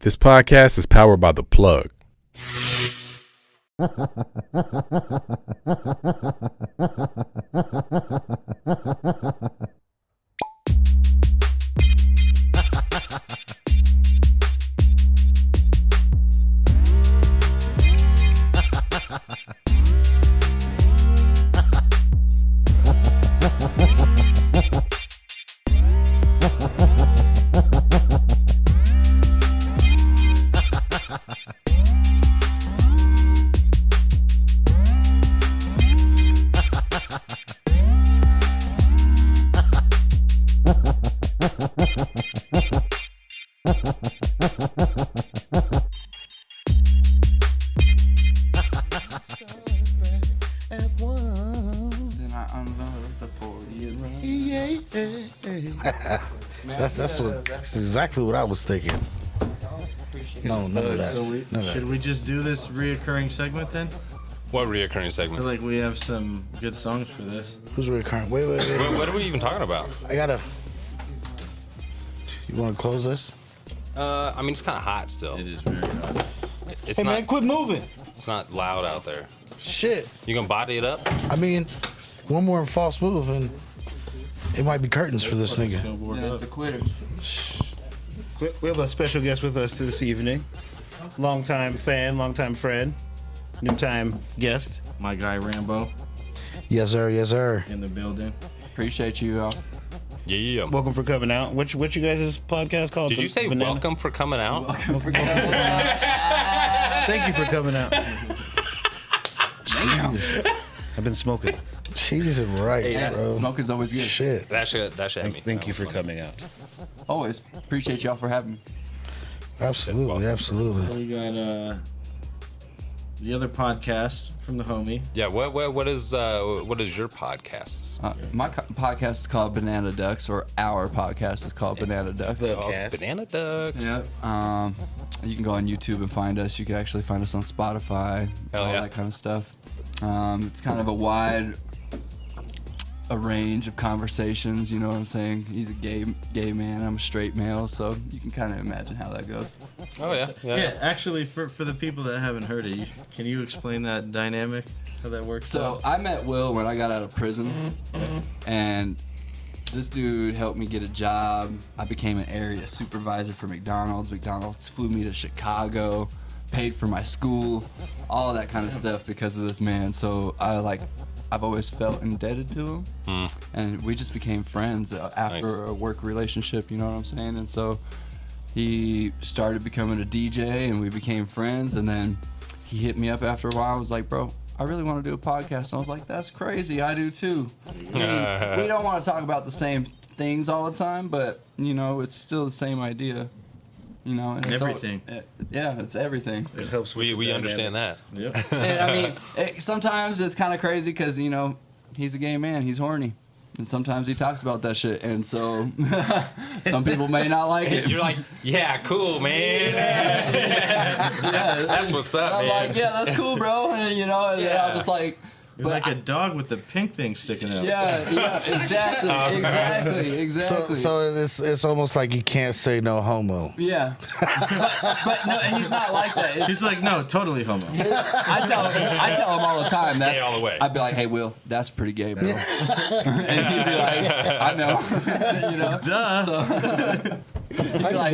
This podcast is powered by The Plug. That's exactly what I was thinking. No, none of that. Should we just do this reoccurring segment then? What reoccurring I segment? feel like we have some good songs for this. Who's recurring? Wait. What are we even talking about? You want to close this? I mean, it's kind of hot still. It is very hot. It's Hey, not. man, quit moving. It's not loud out there. Shit. You gonna body it up? I mean, one more false move and it might be curtains for this nigga. Yeah, it's a quitter. We have a special guest with us this evening. Longtime fan, longtime friend, new time guest. My guy Rambo Yes, sir. Yes, sir. in the building. Appreciate you all. Yeah. Welcome for coming out. What you guys' podcast called? Did you say Banana? welcome for coming out? Thank you for coming out. Damn. I've been smoking. She's right, bro. Smoking's always good. Shit. That should have me. Thank you for coming out. Always. Appreciate y'all for having me. Absolutely. Absolutely. We got the other podcast from the homie. Yeah. What is your podcast? My podcast is called Banana Ducks, or our podcast is called Banana Ducks. Cast. Banana Ducks. Yep. You can go on YouTube and find us. You can actually find us on Spotify, Hell all yeah. that kind of stuff. It's kind of a wide range of conversations, you know what I'm saying? He's a gay man, I'm a straight male, so you can kind of imagine how that goes. Oh yeah. Yeah, actually, for the people that haven't heard it, can you explain that dynamic, how that works? So out? I met Will when I got out of prison, and this dude helped me get a job. I became an area supervisor for McDonald's. McDonald's flew me to Chicago, paid for my school, all that kind of stuff because of this man. So I've always felt indebted to him, and we just became friends after a work relationship, you know what I'm saying? And so he started becoming a DJ, and we became friends, and then he hit me up after a while. I was like, bro, I really want to do a podcast. And I was like, that's crazy, I do too. I mean, we don't want to talk about the same things all the time, but, you know, it's still the same idea. You know, and it's Everything. It's everything. It helps. With We the understand dynamics. that. Yep. And, I mean, sometimes it's kind of crazy because, you know, he's a gay man, he's horny. And sometimes he talks about that shit, and so some people may not like it. You're like, yeah, cool, man. That's what's up, I'm man. like, yeah, that's cool, bro. And, you know, and Yeah. I'm just like, You're like a dog with the pink thing sticking out. yeah, exactly. So it's almost like you can't say no homo. Yeah. but no, and he's not like that. He's like, no, totally homo. I tell him all the time that. Gay all the way. I'd be like, hey, Will, that's pretty gay, bro. And he'd be like, I know. You know? Duh. So, I can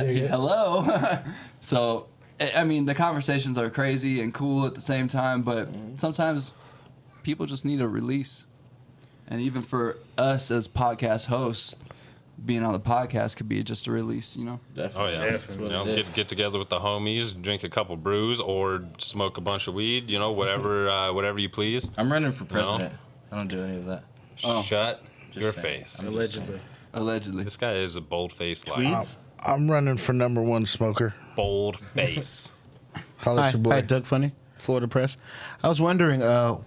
dig it. hello. So, I mean, the conversations are crazy and cool at the same time, but sometimes people just need a release. And even for us as podcast hosts, being on the podcast could be just a release, you know? Oh yeah. Definitely. You know, get together with the homies, drink a couple brews, or smoke a bunch of weed. You know, whatever you please. I'm running for president. I don't do any of that. Oh. Shut your saying. face. Allegedly. This guy is a bold-faced liar. Tweets? I'm running for #1 smoker. Bold face. Holla at your boy. Hi, Doug Funny, Florida Press. I was wondering,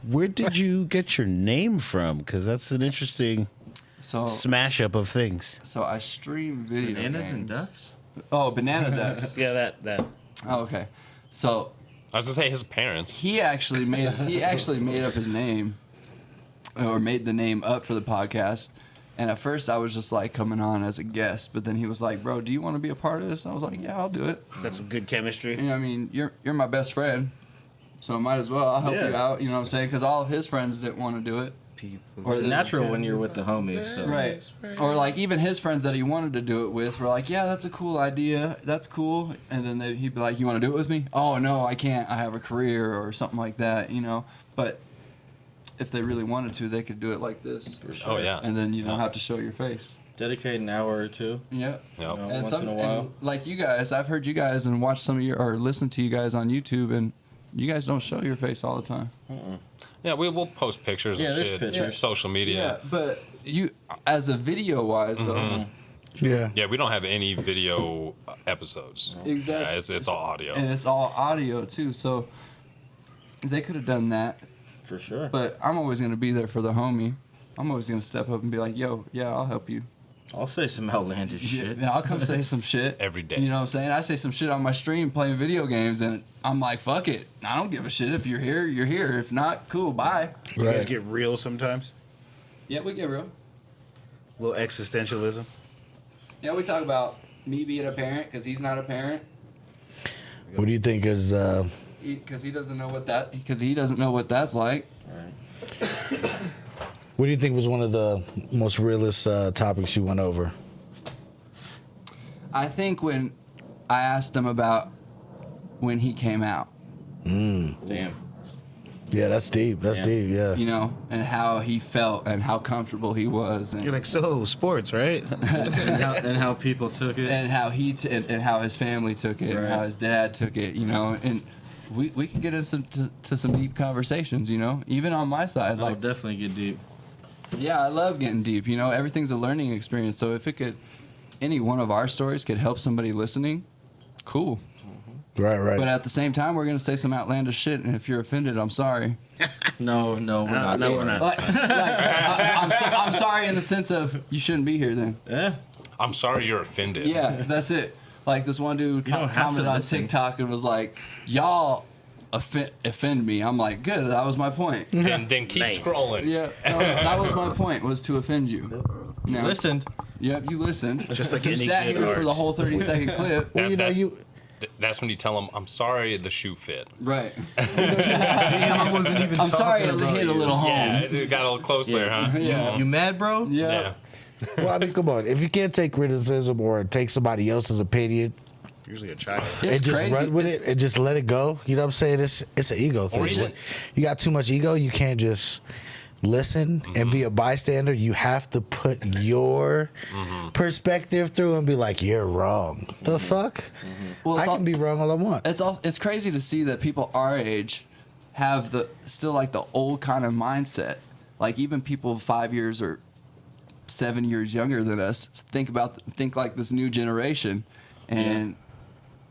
where did you get your name from? Because that's an interesting smash up of things. So I stream video Bananas games. and ducks? Oh, Banana Ducks. Yeah, that. Oh, okay. So I was gonna say his parents. he actually made up his name, or made the name up for the podcast, And at first I was just like coming on as a guest, but then he was like, bro, do you want to be a part of this? I was like, yeah, I'll do it. Got some good chemistry. You know, I mean, you're my best friend, so I might as well. I'll help you out, you know what I'm saying? Because all of his friends didn't want to do it. Or it's natural when you're with the homies. So. Right. Or like even his friends that he wanted to do it with were like, yeah, that's a cool idea. That's cool. And then he'd be like, you want to do it with me? Oh, no, I can't. I have a career or something like that, you know. But if they really wanted to, they could do it like this. For sure. Oh, yeah. And then you don't have to show your face. Dedicate an hour or two. Yep. Yep. You know, And once in a while. and like you guys, I've heard you guys and watched some of your, or listened to you guys on YouTube, and you guys don't show your face all the time. Yeah, we'll post pictures Yeah, and there's shit. pictures. Social media. Yeah, but you, as a video-wise, though, Yeah. Yeah, we don't have any video episodes. Exactly. Yeah, it's all audio. and it's all audio too, so they could have done that. For sure. But I'm always gonna be there for the homie. I'm always gonna step up and be like, yo, yeah, I'll help you. I'll say some outlandish shit. Yeah, I'll come say some shit. Every day. You know what I'm saying? I say some shit on my stream playing video games, and I'm like, fuck it. I don't give a shit. If you're here, you're here. If not, cool, bye. You guys Right. get real sometimes. Yeah, we get real. A little existentialism. Yeah, we talk about me being a parent because he's not a parent. What do you think is? Because he doesn't know what that. Because he doesn't know what that's like. What do you think was one of the most realist topics you went over? I think when I asked him about when he came out, Damn. Yeah, that's deep. That's Yeah. deep. Yeah. you know, and how he felt and how comfortable he was, and You're like, so sports, right? and how people took it. and how and how his family took it, and how Right. his dad took it, you know, and we can get into to some deep conversations, you know, even on my side, I'll like, definitely get deep. yeah, I love getting deep, you know, everything's a learning experience, so if it could, any one of our stories could help somebody listening, cool. Right. Right. But at the same time, we're gonna say some outlandish shit, and if you're offended, I'm sorry. No, we're not. no, we're not. I'm sorry in the sense of you shouldn't be here then. Yeah. I'm sorry you're offended. Yeah, that's it. Like this one dude don't have to commented on listen. TikTok and was like, "Y'all offend me." I'm like, "Good, that was my point." And then keep scrolling. Yeah, that was my point, was to offend you. Now, Listened. Yep, you listened. Just like You any sat good here for art. the whole 30-second clip. Well, you know, That's when you tell them, I'm sorry the shoe fit. Right. Damn, I wasn't even I'm sorry it talking about hit a you. little Yeah, home. it got a little close there, huh? Yeah. You mad, bro? Yeah. well, I mean, come on. If you can't take criticism or take somebody else's opinion Usually a child. It's and just crazy. run with It's- it and just let it go, you know what I'm saying? It's an ego thing. even- You got too much ego. You can't just listen and be a bystander. You have to put your perspective through and be like, you're wrong. The fuck? Well, I it's all- can be wrong all I want. It's crazy to see that people our age have still like the old kind of mindset. Like even people 5 years or 7 years younger than us think like this new generation, and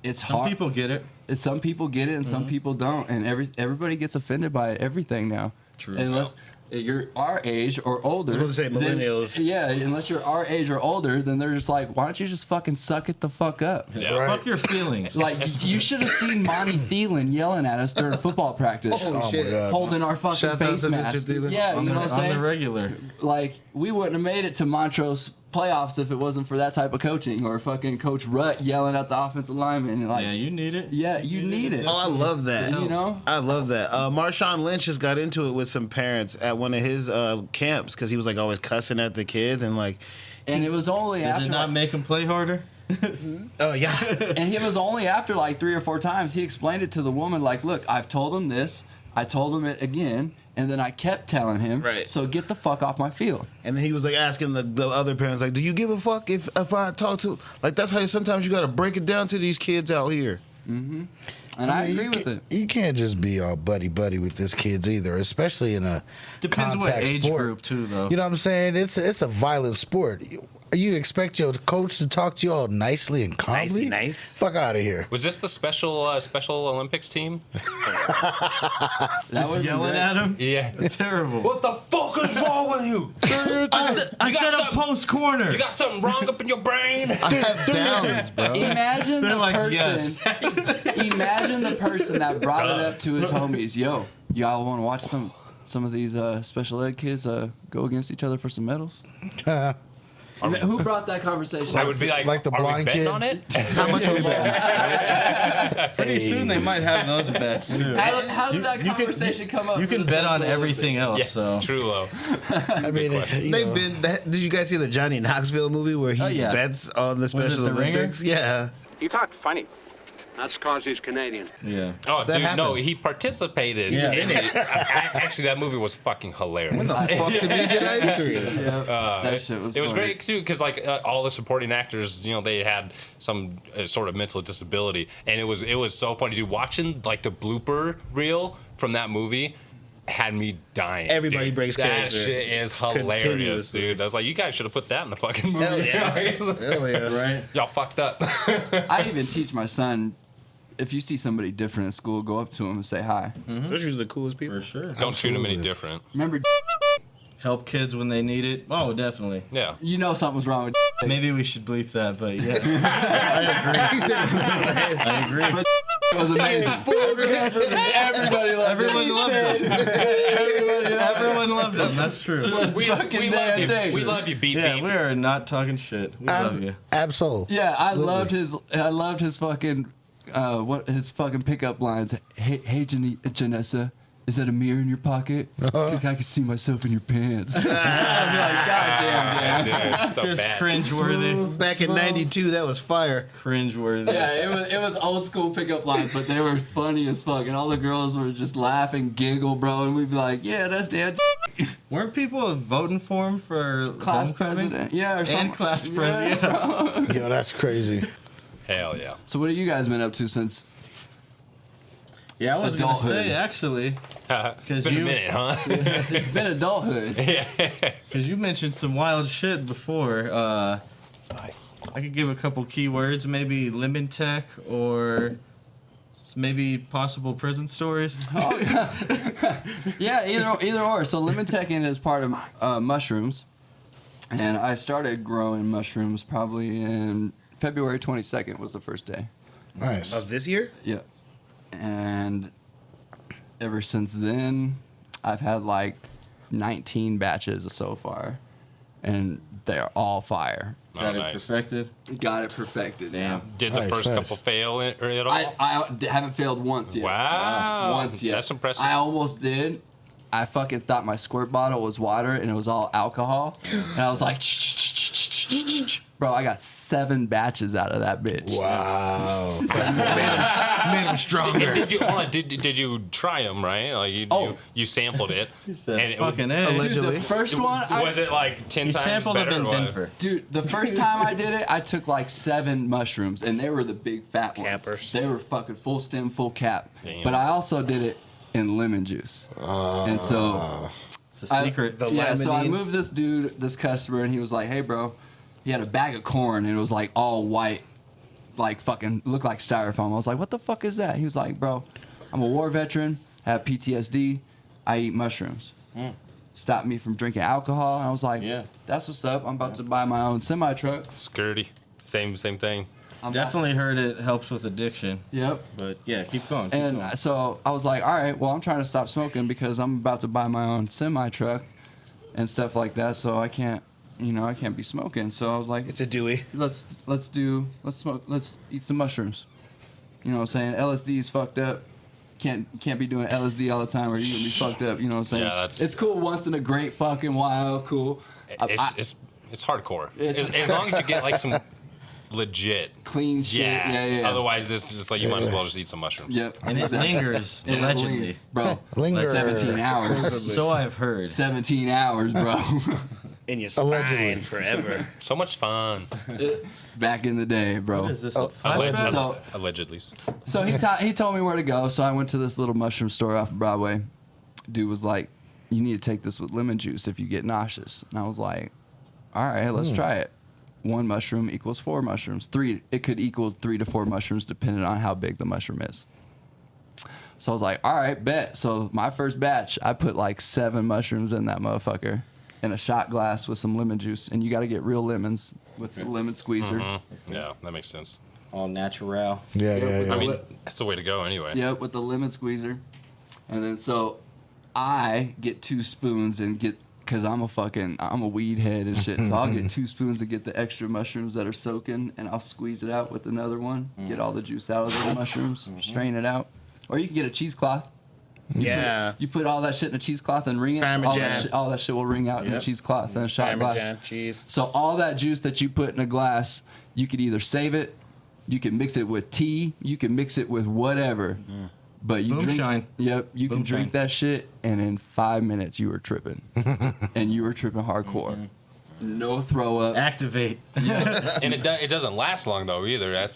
it's Some hard. people get it. Some people get it and some people don't, and everybody gets offended by everything now. True. Unless you're our age or older. I was gonna say then- millennials. yeah, unless you're our age or older, then they're just like, why don't you just fucking suck it the fuck up? Yeah. Right. Fuck your feelings. Like, you should have seen Monty Thielen yelling at us during football practice. Oh, my God. Holding our fucking Shout out face to Mr. mask. Thielen. Yeah, you know what I'm on the saying? regular. Like, we wouldn't have made it to Montrose playoffs if it wasn't for that type of coaching, or fucking Coach Rutt yelling at the offensive lineman. And like, Yeah, you need it. yeah, you need it. Oh, I love that. You know? I love that. Marshawn Lynch just got into it with some parents at one of his camps because he was like always cussing at the kids and like, And it was only Does after it not make them play harder? oh yeah, and it was only after like 3 or 4 times he explained it to the woman, like, look, I've told him this, I told him it again, and then I kept telling him, Right. so get the fuck off my field. and then he was like asking the other parents like, do you give a fuck if I talk to like that's how sometimes you got to break it down to these kids out here. And I mean, agree you with can't- it. You can't just be all buddy with this kids either, especially in a Depends what contact age sport. group too, though. You know what I'm saying? It's a violent sport. You expect your coach to talk to you all nicely and calmly? Nice. Fuck out of here. Was this the special Olympics team? That was Yelling at him. Yeah. Terrible. What the fuck is wrong with you? I got said a something- post corner. You got something wrong up in your brain? I have downs, bro. Imagine They're the like, person. Imagine the person that brought it up to his homies. Yo, y'all want to watch some of these special ed kids go against each other for some medals? Who brought that conversation? I would be like the are blind we betting kid? on it? How much are we betting? Pretty soon they might have those bets too. How did that conversation come up? You for can the bet on Special everything else. Yeah, So true low. I mean, They've been. Did you guys see the Johnny Knoxville movie where he yeah. bets on the Special The Ringer? Olympics? Yeah. He talked funny. That's because he's Canadian. yeah. Oh, That dude, no, happens. he participated Yeah. in it. Actually, that movie was fucking hilarious. When the fuck did we get ice cream? Yeah, that shit was. It was funny. great too because like all the supporting actors, you know, they had some sort of mental disability, and it was so funny, dude. Watching like the blooper reel from that movie had me dying. Everybody dude. breaks that character. shit is hilarious, Continuously. dude. I was like, you guys should have put that in the fucking movie. Hell yeah. Hell yeah. Right. Y'all fucked up. I even teach my son, if you see somebody different in school, go up to him and say hi. Those are the coolest people. For sure. Don't treat them any different. Remember, Help kids when they need it. Oh, definitely. Yeah. you know something was wrong with. Maybe we should bleep that, but yeah. I agree. But it was amazing. Everybody loved Everyone loved him. Everyone loved him. That's true. We love you. We love you, beep Yeah, beep. we are not talking shit. We love you. Absol. Yeah, I loved his fucking his fucking pickup lines. Hey Janessa, is that a mirror in your pocket? I think I can see myself in your pants. I'd be like, God damn, Yeah, dude, so Just bad. cringeworthy. Back in '92, that was fire. Cringeworthy. Yeah, it was old school pickup lines, but they were funny as fuck, and all the girls were just laugh and giggle, bro, and we'd be like, yeah, that's Dad. Weren't people voting for him for Class homecoming? president, yeah, or something. And class president. Yeah. Yo, that's crazy. Hell yeah. So what have you guys been up to since? Yeah, I was going to Adulthood. say, actually, It's been a minute, huh? It's been adulthood. because you mentioned some wild shit before. I could give a couple keywords, maybe lemon tech or maybe possible prison stories. Yeah, either or. So lemon teching is part of mushrooms, and I started growing mushrooms probably in February 22nd was the first day. Nice. Of this year? Yeah. And ever since then, I've had like 19 batches so far, and they're all fire. Got it nice. perfected. Got it perfected. Damn. Did the Nice, first nice. couple fail at all? I haven't failed once yet. Wow. Once yet. That's impressive. I almost did. I fucking thought my squirt bottle was water and it was all alcohol. And I was like, bro, I got 7 batches out of that bitch. Wow. Made him stronger. Did you hold on, did you try them, right? Like you sampled it. He said, and fucking A. Dude, Allegedly. the first one, was it like 10 He times sampled better? them in or what? Denver. dude, the first time I did it, I took like 7 mushrooms, and they were the big fat ones. Cappers. They were fucking full stem, full cap. Damn. But I also did it in lemon juice. And so, It's a secret. The yeah, so I limonene. moved this customer, and he was like, hey, bro, he had a bag of corn, and it was like all white, like fucking looked like styrofoam. I was like, what the fuck is that? He was like, bro, I'm a war veteran, have PTSD, I eat mushrooms. Stopped me from drinking alcohol. And I was like, Yeah. that's what's up. I'm about to buy my own semi truck. Scurdy. Same thing. Definitely heard it helps with addiction. Yep. But yeah, keep going. Keep And going. so I was like, all right, well, I'm trying to stop smoking because I'm about to buy my own semi truck and stuff like that. So I can't be smoking. So I was like, It's a Dewey. let's eat some mushrooms. You know what I'm saying? LSD is fucked up. Can't be doing LSD all the time or you're gonna be fucked up. You know what I'm saying? Yeah, that's- it's cool once in a great fucking while. Cool. It's hardcore. It's- As long as you get like some legit. Clean shit. Yeah. Otherwise, it's like you might as well just eat some mushrooms. Yep. And it lingers, And it allegedly. lingers. Bro. Linger. 17 hours. So I've heard. 17 hours, bro. In your Allegedly. spine forever. So much fun. Back in the day, bro. What is this? Oh, A flashback? So- Allegedly. So he told me where to go. So I went to this little mushroom store off of Broadway. Dude was like, "You need to take this with lemon juice if you get nauseous." And I was like, "All right, let's try it." 1 mushroom equals 4 mushrooms. 3, it could equal 3 to 4 mushrooms depending on how big the mushroom is. So I was like, "All right, bet." So my first batch, I put like 7 mushrooms in that motherfucker in a shot glass with some lemon juice, and you got to get real lemons with the lemon squeezer. Yeah, that makes sense. All natural. Yeah. I mean, that's the way to go anyway. Yep, with the lemon squeezer. And then so I get 2 spoons and get, because I'm a weed head and shit, so I'll get 2 spoons to get the extra mushrooms that are soaking, and I'll squeeze it out with another one, get all the juice out of those mushrooms, strain it out. Or you can get a cheesecloth. You put all that shit in a cheesecloth and wring it. All that shit will wring out in a cheesecloth and a shot glass. Cheese. So all that juice that you put in a glass, you could either save it, you can mix it with tea, you can mix it with whatever. But you Moonshine. you can drink that shit, and in 5 minutes you were tripping, and you were tripping hardcore. No throw up. Activate. And it doesn't last long though either.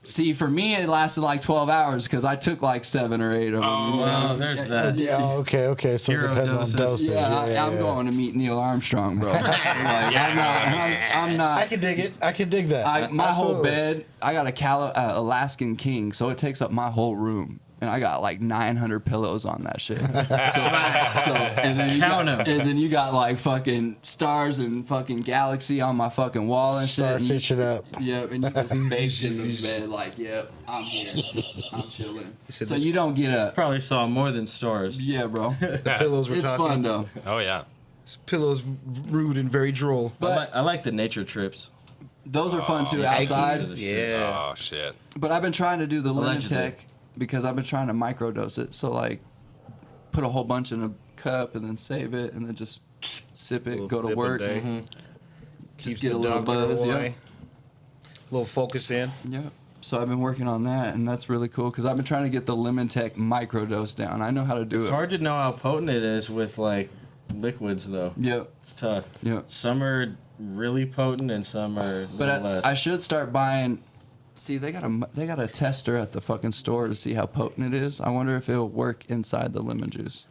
See, for me, it lasted like 12 hours because I took like 7 or 8 of them. Oh, well, there's that. Oh, okay. So Hero it depends doses. on dosage. I'm going to meet Neil Armstrong, bro. I'm not. I can dig it. I can dig that. My whole Absolutely. bed, I got a Alaskan king, so it takes up my whole room. And I got like 900 pillows on that shit. And then you got like fucking stars and fucking galaxy on my fucking wall and shit. Starfish it up. Yep, and you just baked in the bed like, yep, I'm here. I'm chilling. So you don't get a... Probably saw more than stars. Yeah, bro. The pillows were It's talking. fun, though. Oh yeah. Pillows rude and very droll. But I like the nature trips. those are fun, too, outside. Yeah. Oh shit. But I've been trying to do the Allegedly. Limitech because I've been trying to microdose it. So, like, put a whole bunch in a cup and then save it and then just sip it, go to work. Just get a little buzz, yeah. Little focus in. Yeah. So I've been working on that, and that's really cool because I've been trying to get the Limitech microdose down. I know how to do It's it. hard to know how potent it is with like liquids though. Yep. It's tough. Yep. Some are really potent and some are a But little less. I should start buying. See, they got a tester at the fucking store to see how potent it is. I wonder if it'll work inside the lemon juice.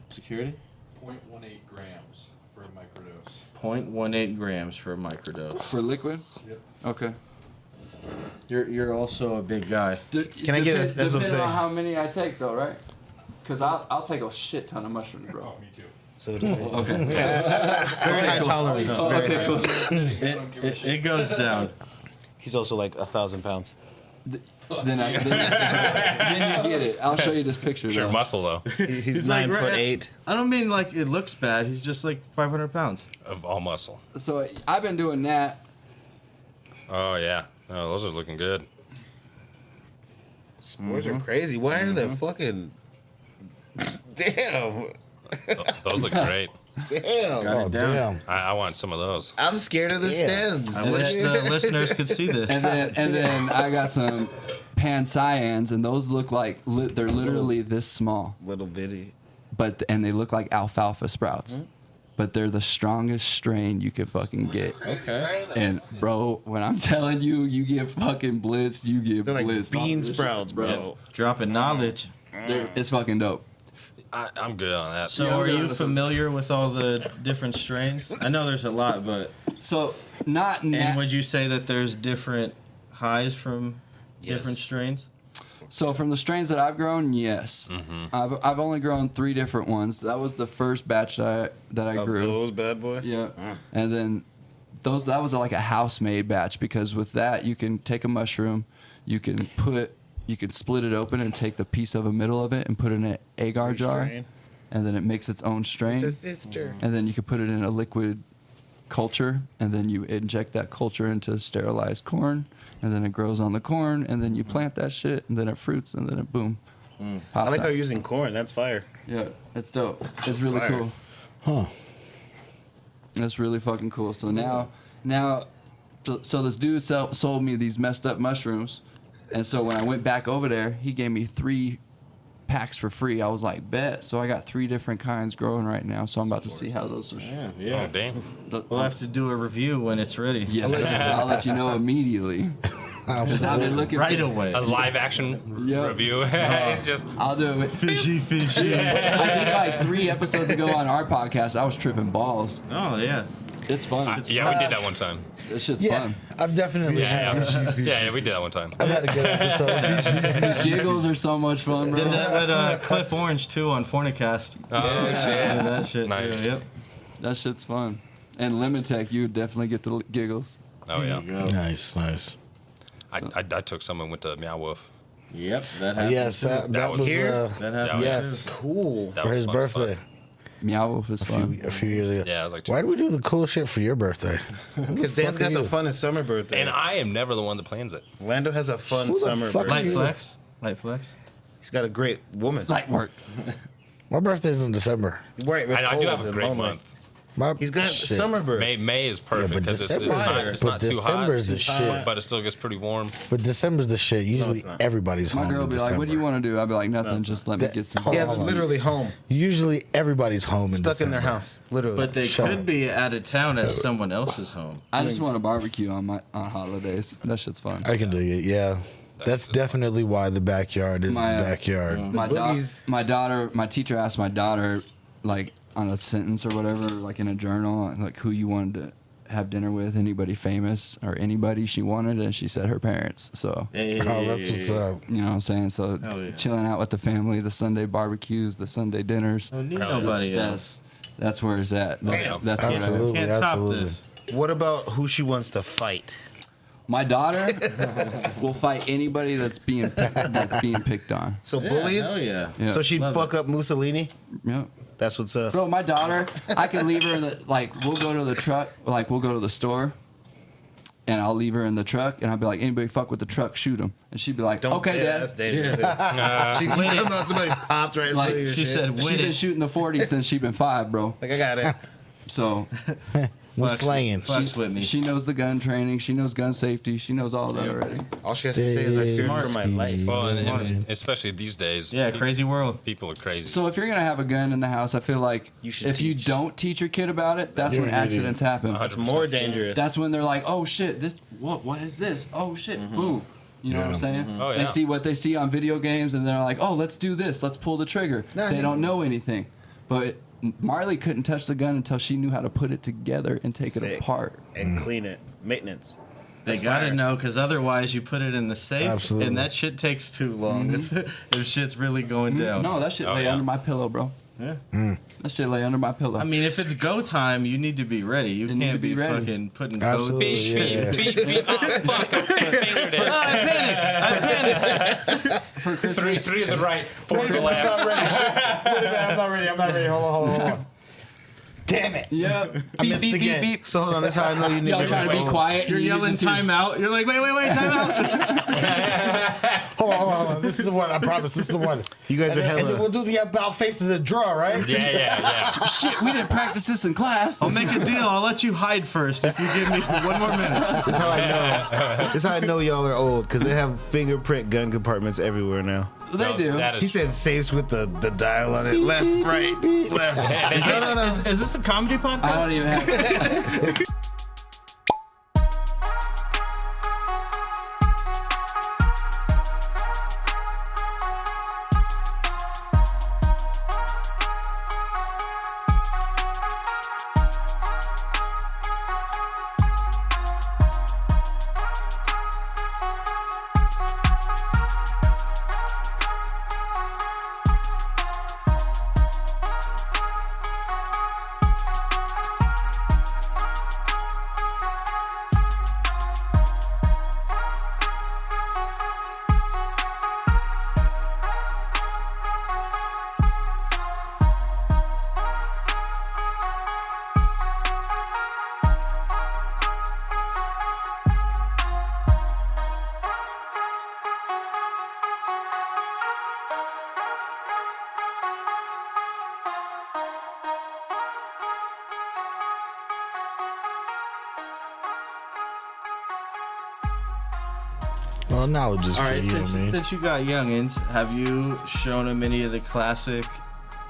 Security? 0.18 grams for a microdose. 0.18 grams for a microdose. For liquid? Yep. Okay. You're also a big guy. Can I get a- that's what I'm Depending saying. on how many I take, though, right? Because I'll take a shit ton of mushrooms, bro. Oh, me too. So does it. Okay. Very high tolerance. Oh, okay, cool. It goes down. He's also like 1,000 pounds. then you get it. I'll show you this picture. Sure though. muscle though. He's like 9'8". I don't mean like it looks bad. He's just like 500 pounds. Of all muscle. So I've been doing that. Oh yeah. Oh, those are looking good. S'mores are crazy. Why are the fucking... Damn. Those look great. Damn. Got it down. I want some of those. I'm scared of the stems. I wish the listeners could see this. And then I got some pan-cyans, and those look like they're literally this small, Little bitty. and they look like alfalfa sprouts. But they're the strongest strain you could fucking get. Okay. And bro, when I'm telling you, you get fucking blitzed, you get They're like blitzed. bean This shit, sprouts, bro. Dropping knowledge. It's fucking dope. I'm good on that. So Yeah, I'm are good you on this familiar with all the different strains? I know there's a lot, but So not and would you say that there's different highs from Yes. different strains? So from the strains that I've grown, yes. I've only grown 3 different ones. That was the first batch that I Of grew. those bad boys? Yeah. And then that was like a house-made batch because with that you can take a mushroom, you can split it open and take the piece of the middle of it and put it in an agar jar, Strain. and then it makes its own strain. It's a sister. And then you can put it in a liquid culture, and then you inject that culture into sterilized corn, and then it grows on the corn, and then you plant that shit, and then it fruits, and then it boom. I like pops how out. you're using corn. That's fire. Yeah, it's dope. It's really Fire. cool. Huh. That's really fucking cool. So so this dude sold me these messed up mushrooms, and so when I went back over there, he gave me 3 packs for free. I was like, bet. So I got 3 different kinds growing right now. So I'm about to see how those are. Oh damn. We'll have to do a review when it's ready. Yes, I'll let you know immediately. 'Cause I've been looking Right for, away. A live action Yeah. review. Just I'll do it. Fishy. I think like 3 episodes ago on our podcast, I was tripping balls. Oh yeah. It's fun. yeah, we did that one time. This shit's Yeah, fun. I've definitely had Yeah, we did that one time. I've had a good episode. Giggles are so much fun, bro. Did that with Cliff Orange too on Fornicast. Oh Yeah, shit. that shit. Nice. Too. Yep. That shit's fun. And Limitech, you would definitely get the giggles. Oh yeah. Nice. I took some and went to Meow Wolf. Yep, that happened. Yes, that was here? That happened. yes, Cool. That for was his fun as fuck. birthday Meow Wolf is fun. a few years ago. Yeah, I was like, Why do we do the cool shit for your birthday? Because Dan's got the funnest summer birthday. and I am never the one that plans it. Lando has a fun Who the summer fuck birthday. Light flex. Light flex. He's got a great woman. Light work. My birthday's in December. Right, it's I do cold have a and great lonely. month. He's got shit. summer birth. May is perfect but because December- it's but not too hot, December's the shit. but it still gets pretty warm. But December's the shit. Usually it's not. everybody's My home. girl in will be like, "What do you December. want to do?" I'll be like, "Nothing. Just let me get some." Hold Yeah, on. but literally home. Usually everybody's home in Stuck in their December. house. Literally. But they Shut could up. be out of town at someone else's home. I just want to barbecue on holidays. That shit's fun. I can dig it. Yeah, that's definitely why the backyard is My, the backyard. My teacher asked my daughter, like on a sentence or whatever, like in a journal, like who you wanted to have dinner with, anybody famous or anybody she wanted, and she said her parents. So Oh, that's what's up. you know what I'm saying. So Hell yeah. chilling out with the family, the Sunday barbecues, the Sunday dinners. Don't need nobody else. That's where it's at. That's where Absolutely. Can't top Absolutely. this. What about who she wants to fight? my daughter will fight anybody that's being picked on. So Yeah, bullies? hell yeah. Yeah. So she'd Love fuck up Mussolini? Yep. That's what's up. Bro, my daughter, I can leave her in the, like, we'll go to the truck, like, we'll go to the store, and I'll leave her in the truck, and I'll be like, anybody fuck with the truck, shoot him. And she'd be like, Don't okay, say that. Dad. That's dangerous. She come out, somebody's popped right in front of Like, your she shit. said, She's "Win been it." shooting the 40s since she's been 5, bro. Like, I got it. So We're Fucks- slanging. Fucks with me. she knows the gun training. She knows gun safety. She knows all that already. All she has to say is I feared for my life. Well, and especially these days. Yeah, crazy world. People are crazy. So if you're going to have a gun in the house, I feel like You should if you teach. don't teach your kid about it, that's You're when an idiot. accidents happen. That's more dangerous. That's when they're like, oh shit, what is this? Oh shit, boom. You know what I'm saying? Oh, They yeah. see what they see on video games and they're like, oh, let's do this. Let's pull the trigger. They don't know anything. But Marley couldn't touch the gun until she knew how to put it together and take it Sick. apart. And clean it. Maintenance. They That's gotta fire. know, because otherwise you put it in the safe, Absolutely. and that shit takes too long if shit's really going down. No, that shit Oh, lay yeah. under my pillow, bro. Yeah. That shit lay under my pillow. I mean, if it's go time, you need to be ready. You You need to can't be be ready. fucking putting Absolutely. codes. Yeah. Beep, beep, oh, fuck, I fingered it. I panicked. for Christmas, Three to the right, four to the left. I'm not ready. Hold on. Damn it. yeah, I missed beep, beep, again. beep, beep. So hold on, that's how I know you need Y'all to trying to be quiet. You're and you yelling just do- timeout. You're like, wait, timeout. Hold on. This is the one. I promise. This is the one. You guys are And then hella. we'll do the about face to the draw, right? Yeah. Shit, we didn't practice this in class. I'll make a deal. I'll let you hide first if you give me 1 more minute. That's how I know. That's how I know y'all are old, because they have fingerprint gun compartments everywhere now. They No, do. that He is said safes with the dial on it. Left, right, left. Is this a comedy podcast? I don't even have. Well, knowledge is All key, right, you know what I mean? since you got youngins, have you shown them any of the classic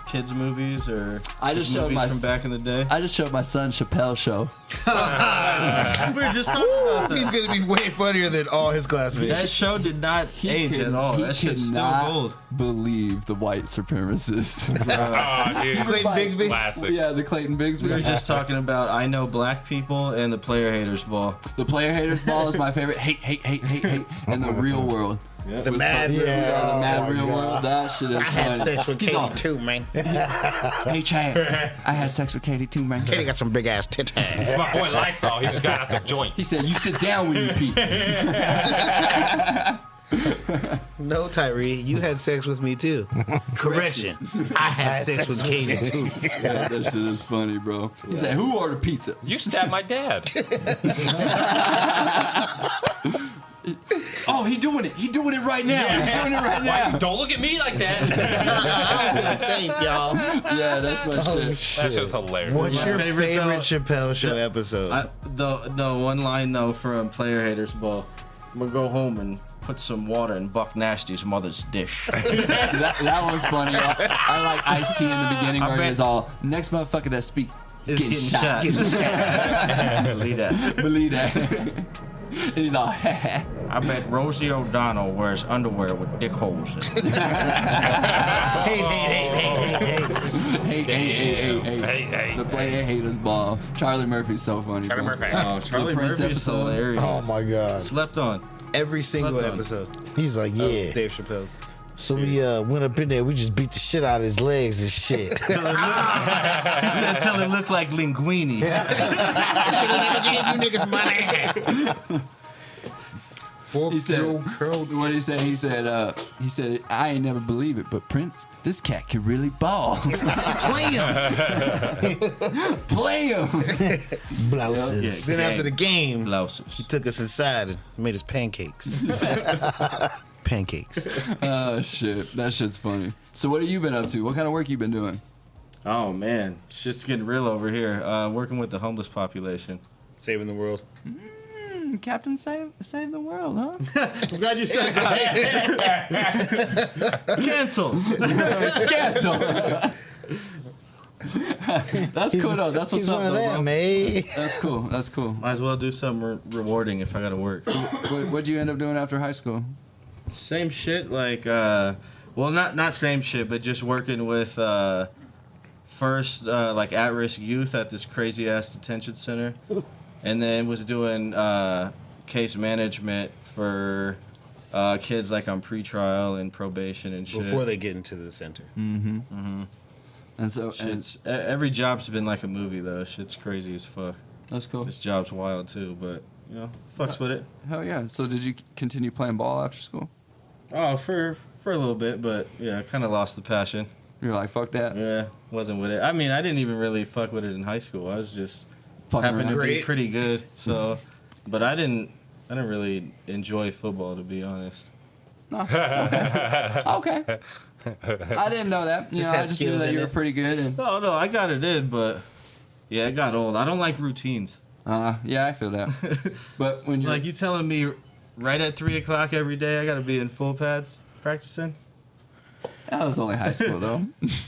kids movies or I just showed movies my from back in the day? I just showed my son Chappelle Show. We were just talking about He's that. gonna be way funnier than all his That classmates. show did not age at all. He That shit's could still not gold. believe the white supremacists. Oh, dude. Clayton Bigsby. Classic. yeah, the Clayton We were Bigsby. just talking about I Know Black People and the Player Haters Ball. The Player Haters Ball is my favorite. Hate, and the Real World. The mad real Yeah, the guy. Mad Real World. That shit is I had funny. sex with He's Katie all, too, man. Hey Chad, I had sex with Katie too, man. Katie got some big ass titties. It's my boy Lysol. He just got out the joint. He said, "You sit down when you pee." No, Tyree, you had sex with me too. Correction. I had sex with Katie too. Yeah, that shit is funny, bro. He said, "Who ordered pizza?" You stabbed my dad. Oh, he doing it. He doing it right now. He doing it right now. Why, don't look at me like that. I don't feel safe, y'all. Yeah, that's my shit. That's just hilarious. What's My your favorite, favorite though- Chappelle Show episode? No, one line though from Player Haters Ball. I'm gonna go home and put some water in Buck Nasty's mother's dish. that was funny. I like Ice-T in the beginning I where bet- he's all, next motherfucker that speak Is getting shot. Believe that. Believe that. And he's all, I bet Rosie O'Donnell wears underwear with dick holes in it. hey. Hey. The Player Haters Ball. Charlie Murphy's so funny. Charlie bro. Murphy. Oh, Charlie The Prince Murphy's episode. hilarious. Oh my god. Slept on. Every single Left on. episode He's like, of yeah. Dave Chappelle's. So we went up in there. We just beat the shit out of his legs and shit. He said until it looked like linguine. He said, what did he say? He said, I ain't never believe it, but Prince, this cat can really ball. Play him. Blouses. Then after the game, Blouses. he took us inside and made us pancakes. Pancakes. Oh, shit. That shit's funny. So what have you been up to? What kind of work you been doing? Oh man, shit's getting real over here. Working with the homeless population. Saving the world. Captain Save the World, huh? I'm glad you said that. Cancel. Cancel. That's cool though. That's what's He's up, one of though, them, bro. man. That's cool. That's cool. Might as well do something rewarding if I gotta work. What'd you end up doing after high school? Same shit, like well, not same shit, but just working with first like at-risk youth at this crazy ass detention center, and then was doing case management for kids like on pretrial and probation and shit. Before they get into the center. And so, Shit's, every job's been like a movie though. Shit's crazy as fuck. that's cool. This job's wild too, but you know, fucks with it. Hell yeah. So did you continue playing ball after school? Oh, for a little bit, but yeah, I kind of lost the passion. You're like, fuck that. Yeah, wasn't with it. I mean, I didn't even really fuck with it in high school. I was just Fucking happened to around. be Great. pretty good. So, but I didn't really enjoy football, to be honest. Okay. I didn't know that. Just I had just knew skills that in you were it. pretty good. And No, I got it in, but yeah, it got old. I don't like routines. yeah, I feel that. But when you're Like you telling me right at 3:00 every day, I got to be in full pads practicing. that was only high school though.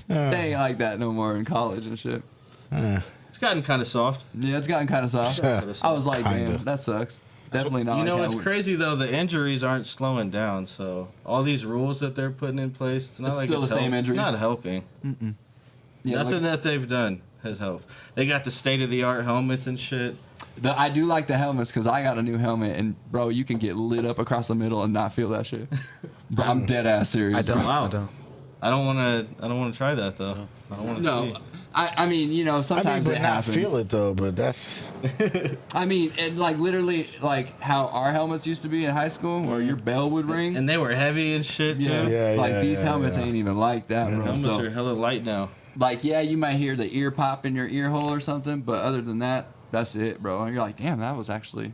They ain't like that no more in college and shit. It's gotten kind of soft. Yeah, it's gotten kind of soft. I was like, Kinda. damn, that sucks. Definitely not. You know like what's how- crazy though? The injuries aren't slowing down. So all these rules that they're putting in place, it's not It's like still it's the same help- injuries? It's not helping. Yeah, Nothing like, that they've done has helped. They got the state-of-the-art helmets and shit. I do like the helmets because I got a new helmet and bro, you can get lit up across the middle and not feel that shit. Bro, I'm dead ass serious. I don't. Wow. I don't. I don't want to try that though. I don't want to No, see. I mean, you know, I mean, sometimes but it not happens. feel it though. But that's I mean, and like literally, like how our helmets used to be in high school, where your bell would ring. And they were heavy and shit too. yeah, like these helmets yeah. ain't even like that, bro. Helmets So, are hella light now. like, yeah, you might hear the ear pop in your ear hole or something, but other than that, that's it, bro. And you're like, damn, that was actually,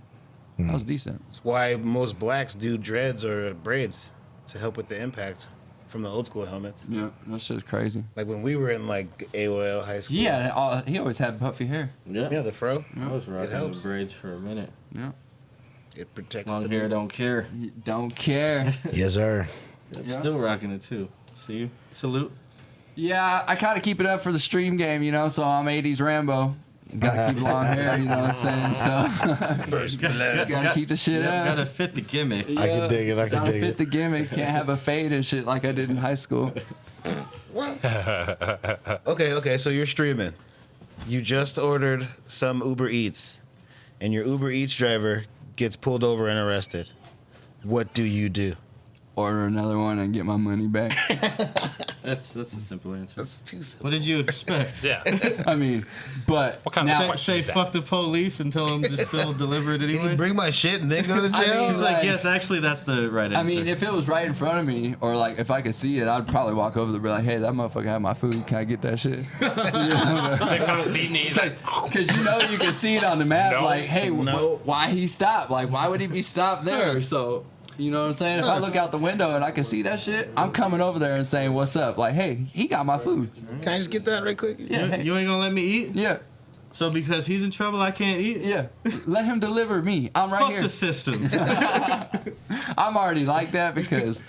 that was decent. That's why most blacks do dreads or braids to help with the impact from the old school helmets. Yeah, that shit's crazy. Like when we were in like AOL high school. Yeah, he always had puffy hair. Yeah, the fro. I was rocking helps. the braids for a minute. Yeah, It protects Long the hair don't care. you don't care. yes, sir. Yeah. Still rocking it too. See you. Salute. Yeah, I kind of keep it up for the stream game, you know. So I'm 80s Rambo. Gotta keep long hair, you know what I'm saying? So First blood. gotta keep the shit up. Gotta fit the gimmick. I can dig it. I can Gotta dig fit it. the gimmick. Can't have a fade and shit like I did in high school. Okay, so you're streaming. You just ordered some Uber Eats, and your Uber Eats driver gets pulled over and arrested. What do you do? order another one, and get my money back. That's a simple answer. That's too simple. What did you expect? Yeah. I mean, but What kind of now, question Say is that? fuck the police and tell them to still deliver it Can anyway? you bring my shit and then go to I jail? mean, He's like, like- yes, actually, that's the right answer. I mean, if it was right in front of me, or like if I could see it, I'd probably walk over there and be like, "Hey, that motherfucker had my food. Can I get that shit?" They come see me. He's like, Because you can see it on the map. No. Like, hey, No. why he stopped? Like, why would he be stopped there? So. You know what I'm saying? If I look out the window and I can see that shit, I'm coming over there and saying, "What's up?" Like, hey, he got my food. Can I just get that right quick? Yeah, hey, you ain't gonna let me eat? yeah, So because he's in trouble, I can't eat? yeah. Let him deliver me. I'm right Fuck here. the system. I'm already like that because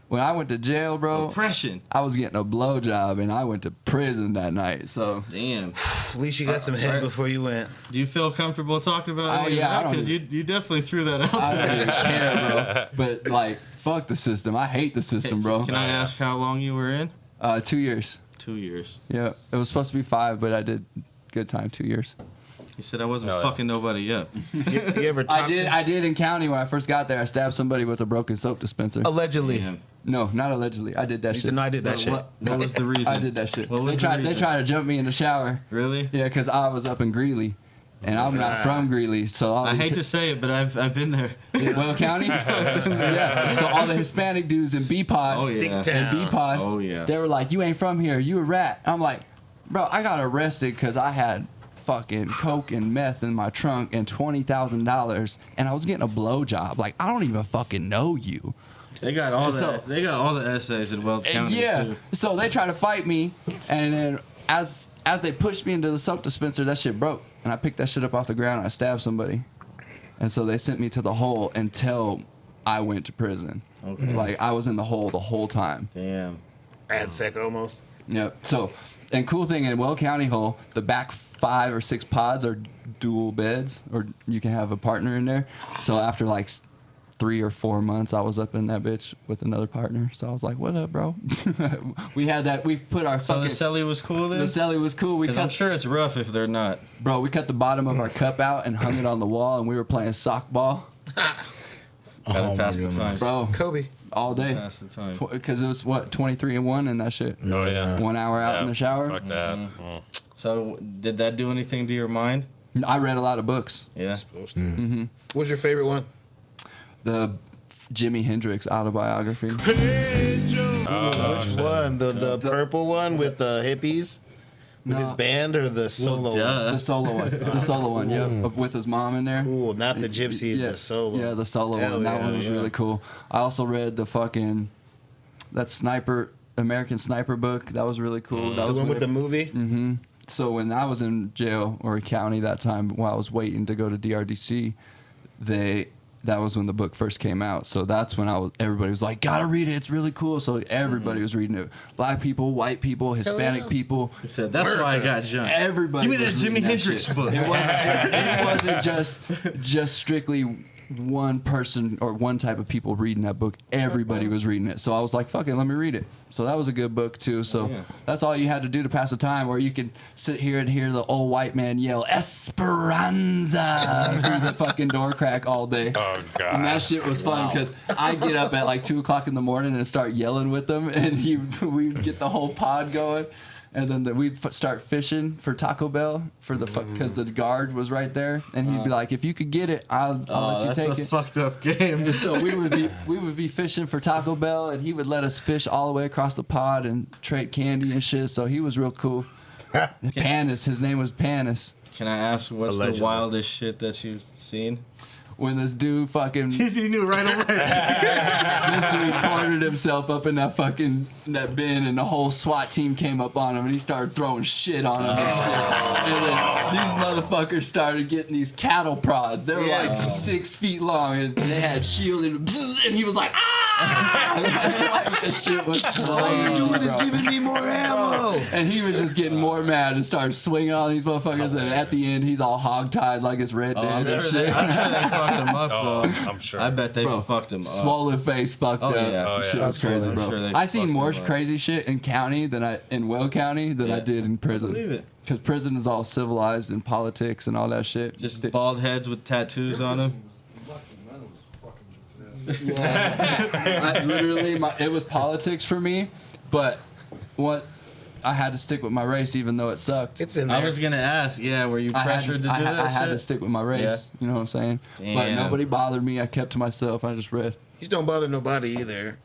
when I went to jail, bro, Oppression. I was getting a blowjob and I went to prison that night. So Damn. At least you got some head before you went. Do you feel comfortable talking about Oh, it? yeah, I don't Because you definitely threw that out I there. don't even care, bro. But like, fuck the system. I hate the system, bro. Can I ask how long you were in? 2 years. 2 years. Yeah, it was supposed to be 5, but I did good time. 2 years. He said I wasn't No, fucking nobody yet. You ever talked I did in county when I first got there. I stabbed somebody with a broken soap dispenser. Allegedly. Damn. No, not allegedly. I did that He shit. said, no, I did that shit. What was the reason? I did that shit. What was They the tried. They reason? tried to jump me in the shower. Really? Yeah, because I was up in Greeley, and I'm not from Greeley, so all I these- hate to say it, but I've been there. Well County. Yeah. So all the Hispanic dudes in B-Pod, Oh, yeah. and B-Pod, Oh, yeah. they were like, "You ain't from here. You a rat." I'm like, "Bro, I got arrested because I had fucking coke and meth in my trunk and $20,000, and I was getting a blowjob. Like, I don't even fucking know you." They got all And so- the they got all the essays in Weld County Yeah. too. So they try to fight me, and then as they pushed me into the soap dispenser, that shit broke, and I picked that shit up off the ground and I stabbed somebody, and so they sent me to the hole until I went to prison. Okay. Like I was in the hole the whole time. Damn. Ad sec almost. Yep. So, and cool thing in Weld County hole, the back 5 or 6 pods are dual beds, or you can have a partner in there. So after like 3 or 4 months, I was up in that bitch with another partner. So I was like, "What up, bro?" We had that. We put our So the fucking. celly was cool then? The celly was cool. We Because I'm cut, sure it's rough if they're not. bro. We cut the bottom of our cup out and hung it on the wall, and we were playing sock ball, Gotta pass the time. bro, Kobe. all day. Pass the time. Because it was what 23-1 and that shit. oh yeah. 1 hour out in the shower. Fuck that. Mm. So did that do anything to your mind? I read a lot of books. Yeah. What's your favorite one? The Jimi Hendrix autobiography. Which one? The purple one with the hippies? With his No. band or the solo one? duh. The solo one. The solo one, yeah. With his mom in there. Cool, not the gypsies, Yeah, the solo. yeah, the solo Hell one. That yeah, one was yeah. really cool. I also read the fucking American Sniper book. That was really cool. That The was one with good. the movie? So when I was in jail or county that time, while I was waiting to go to DRDC, that was when the book first came out. So that's when everybody was like, "Gotta read it. It's really cool." So everybody was reading it. Black people, white people, Hispanic people. He said that's why I got jumped. Everybody. Give me that was Jimi reading Hendrix shit. book. It wasn't just strictly one person or one type of people reading that book. Everybody was reading it. So I was like, "Fuck it, let me read it." So that was a good book too. So Yeah. that's all you had to do to pass the time, or you could sit here and hear the old white man yell "Esperanza" through the fucking door crack all day. Oh god. And that shit was fun because I get up at like 2 o'clock in the morning and start yelling with them, and we'd get the whole pod going, and then we'd start fishing for Taco Bell for the because the guard was right there, and he'd be like, "If you could get it, I'll let you that's take a it." fucked up game. And so we would be fishing for Taco Bell, and he would let us fish all the way across the pod and trade candy and shit. So he was real cool. Panis, his name was Panis. Can I ask what's Allegedly. the wildest shit that you've seen? When this dude fucking He knew right away. this dude cornered himself up in that bin, and the whole SWAT team came up on him, and he started throwing shit on him and shit. And then these motherfuckers started getting these cattle prods. They were like 6 feet long, and they had shielded, and he was like, "Ah!" Like, the shit was crazy, bro. giving me more ammo. And he was just getting more mad and started swinging on these motherfuckers. And at the end, he's all hogtied like it's Red I'm Dead and sure shit. they fucked him up Oh, though. I'm sure. I bet they Bro, fucked him up. Swollen face, fucked Oh, up. yeah. Oh, Shit yeah. was crazy, I'm bro. sure they I seen fucked more him up. crazy shit in county in Will County than I Yeah. did in prison. Believe it. Because prison is all civilized and politics and all that shit. Just bald heads with tattoos on them. Yeah. Literally, it was politics for me, but I had to stick with my race even though it sucked. It's in there. I was gonna ask, were you pressured to do that? I had to shit? stick with my race. Yeah. You know what I'm saying? Damn. But nobody bothered me. I kept to myself. I just read. These don't bother nobody either.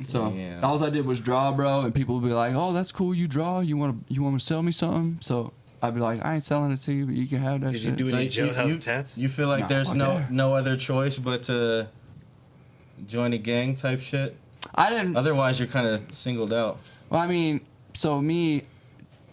So Damn. all I did was draw, bro, and people would be like, "Oh, that's cool. You draw. You want to sell me something?" So I'd be like, "I ain't selling it to you, but you can have that Did shit." you do any So jailhouse tats? You feel like Nah, there's fuck no yeah. no other choice but to join a gang type shit? I didn't. Otherwise, you're kind of singled out. Well, I mean, so me,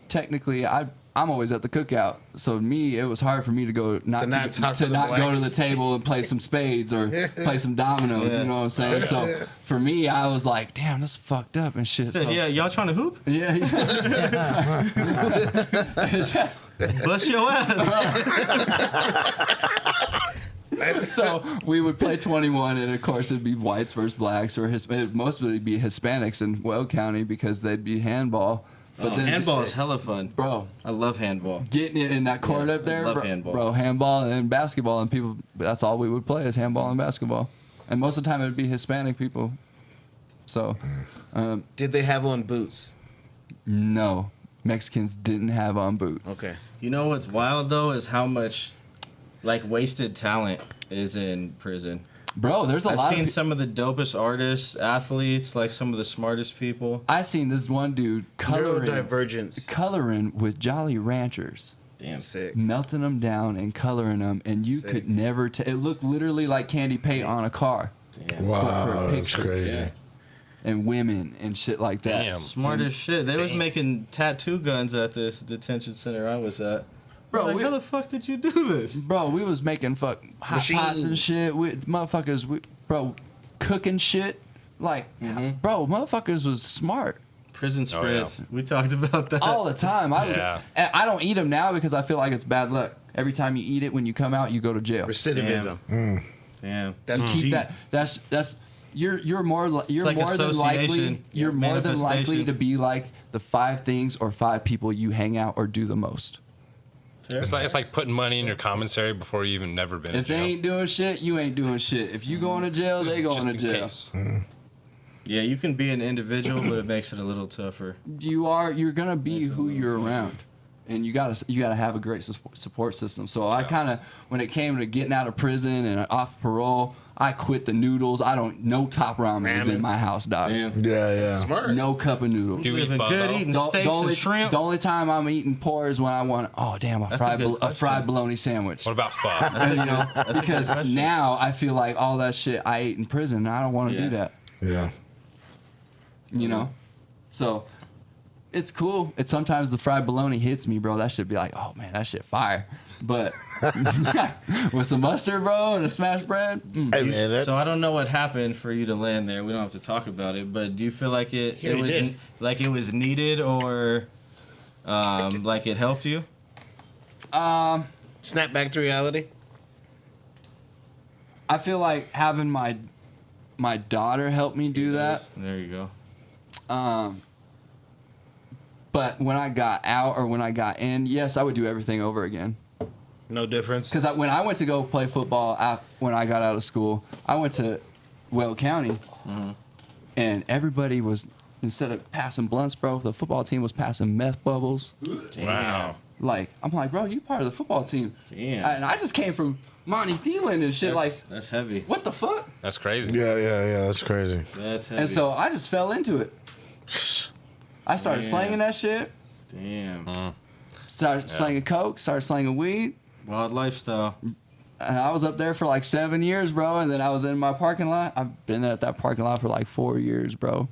technically, I'm always at the cookout. So me, it was hard for me to go To not talk to the not go to the blacks. table and play some spades or play some dominoes. Yeah. You know what I'm saying? So for me, I was like, damn, this is fucked up and shit. So, Yeah, y'all trying to hoop? yeah. Bust your ass. So we would play 21, and of course it'd be whites versus blacks, or it'd mostly be Hispanics in Weld County because they'd be handball. But then Handball is hella fun. bro, I love handball. getting it in that court Yeah, up there, love bro, handball. bro, handball and basketball, and people. That's all we would play is handball and basketball, and most of the time it would be Hispanic people. So, Did they have on boots? no, Mexicans didn't have on boots. Okay. You know what's wild though is how much like wasted talent is in prison. Bro, there's a I've lot seen of. some of the dopest artists, athletes, like some of the smartest people. I seen this one dude Neurodivergence. coloring with Jolly Ranchers. Damn. Sick. Melting them down and coloring them, and you Sick. could never it looked literally like candy paint on a car. Damn. But for a Wow, that's picture, crazy. Yeah. and women and shit like that. Damn. Smart as shit. They was making tattoo guns at this detention center I was at. Bro, Like, how the fuck did you do this? Bro, we was making hot pots and Machines. shit. Bro, cooking shit. Like, bro, motherfuckers was smart Prison Oh, yeah. spreads. We talked about that. all the time. Yeah. I don't eat them now because I feel like it's bad luck. Every time you eat it, when you come out, you go to jail. Recidivism. Damn. That's Keep deep. that. That's you're more like more than likely association. you're more than likely Manifestation. to be like the 5 things or 5 people you hang out or do the most. It's like putting money in your commissary before you even never been If in they jail. ain't doing shit, you ain't doing shit. If you going to jail, they going Just to in jail. case. Yeah, you can be an individual, but it makes it a little tougher. You're gonna be who you're around, and you gotta have a great support system. So I kind of, when it came to getting out of prison and off parole, I quit the noodles. No top ramen is in my house, dog. Damn. Yeah. Smart. No cup of noodles. Do you eat Living pho, good, though? eating The, steaks the only, and shrimp. the only time I'm eating pork is when I want, oh damn, a That's a fried good question. fried bologna sandwich. What about pho? And, you know, a because good question. now I feel like all that shit I ate in prison, I don't want to Yeah. do that. Yeah. You know, so it's cool. It's sometimes the fried bologna hits me, bro. That should be like, oh man, that shit fire. But with some mustard, bro, and a smashed bread, Hey, man, that, So I don't know what happened for you to land there. We don't have to talk about it, but do you feel like it Here we was did. like it was needed or like it helped you? snap back to reality. I feel like having my daughter help me do that. There you go. But when I got out or when I got in, yes, I would do everything over again. No difference. Because when I went to go play football when I got out of school, I went to Weld County, and everybody was, instead of passing blunts, bro, the football team was passing meth bubbles. Wow. Like, I'm like, bro, you part of the football team. Damn. And I just came from Monty Thielen and shit. Like, That's heavy. what the fuck? That's crazy. Yeah. That's crazy. That's heavy. And so I just fell into it. I started Damn. slanging that shit. Damn. Started slanging coke. Started slanging weed. Wild lifestyle. And I was up there for like 7 years, bro. And then I was in my parking lot. I've been at that parking lot for like 4 years, bro.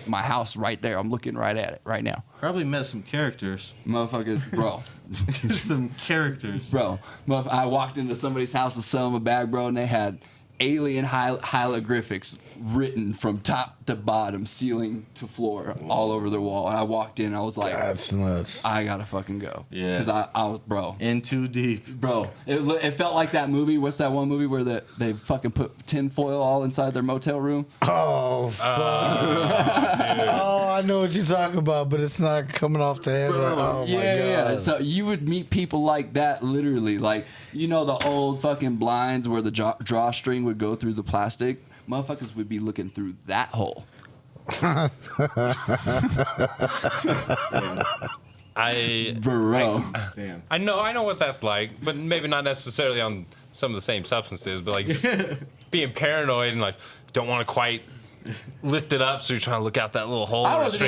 My house right there. I'm looking right at it right now. Probably met some characters. Motherfuckers, bro. Some characters. Bro, I walked into somebody's house to sell them a bag, bro, and they had alien hieroglyphics written from top to bottom, ceiling to floor, all over their wall. And I walked in, and I was like, That's nuts. I gotta fucking go. Yeah. Because I was, bro. In too deep. Bro, it felt like that movie. What's that one movie where they fucking put tinfoil all inside their motel room? Oh, oh, I know what you're talking about, but it's not coming off the head. Right? Oh my yeah. god. So you would meet people like that, literally. Like, you know, the old fucking blinds where the drawstring would go through the plastic, motherfuckers would be looking through that hole. Bro. Damn. I know what that's like, but maybe not necessarily on some of the same substances, but like just being paranoid and like don't want to quite lift it up, so you're trying to look out that little hole. I wasn't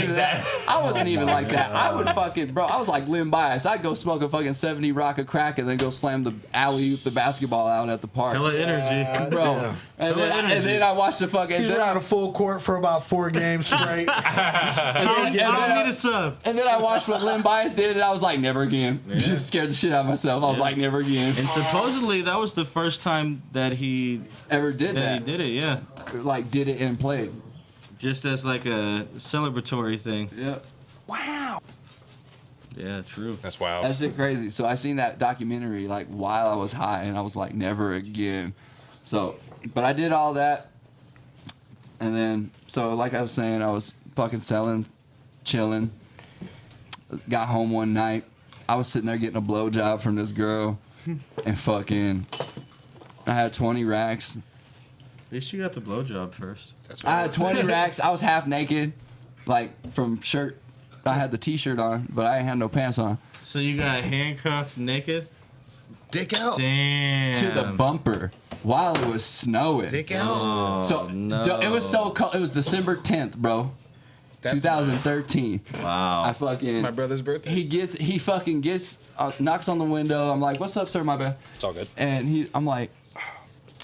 even like that. I would fucking, bro, I was like Lim Bias. I'd go smoke a fucking 70 rock of crack and then go slam the alley-oop the basketball out at the park. Hella energy. Bro. Yeah. And then I watched the fucking... He's running a full court for about 4 games straight. I don't need a sub. And then I watched what Lim Bias did, and I was like, never again. Just scared the shit out of myself. I was like, never again. And supposedly that was the first time that he Ever did that. he did it, yeah. Like, did it and played. Just as like a celebratory thing. Yep. Yeah, true. That's wild. That shit crazy. So I seen that documentary like while I was high, and I was like, never again. So, but I did all that, and then so like I was saying, I was fucking selling, chilling. Got home one night. I was sitting there getting a blowjob from this girl, and fucking, I had 20 racks. At least you got the blowjob first. I had 20 racks. I was half naked, like from shirt. I had the t-shirt on, but I ain't had no pants on. So you got handcuffed naked? Dick out. Damn. To the bumper while it was snowing. Dick out. So no. it was so cold. It was December 10th, bro. That's 2013. Wow. I fucking. my brother's birthday. He fucking gets knocks on the window. I'm like, "What's up, sir?" My bad. It's all good. And I'm like,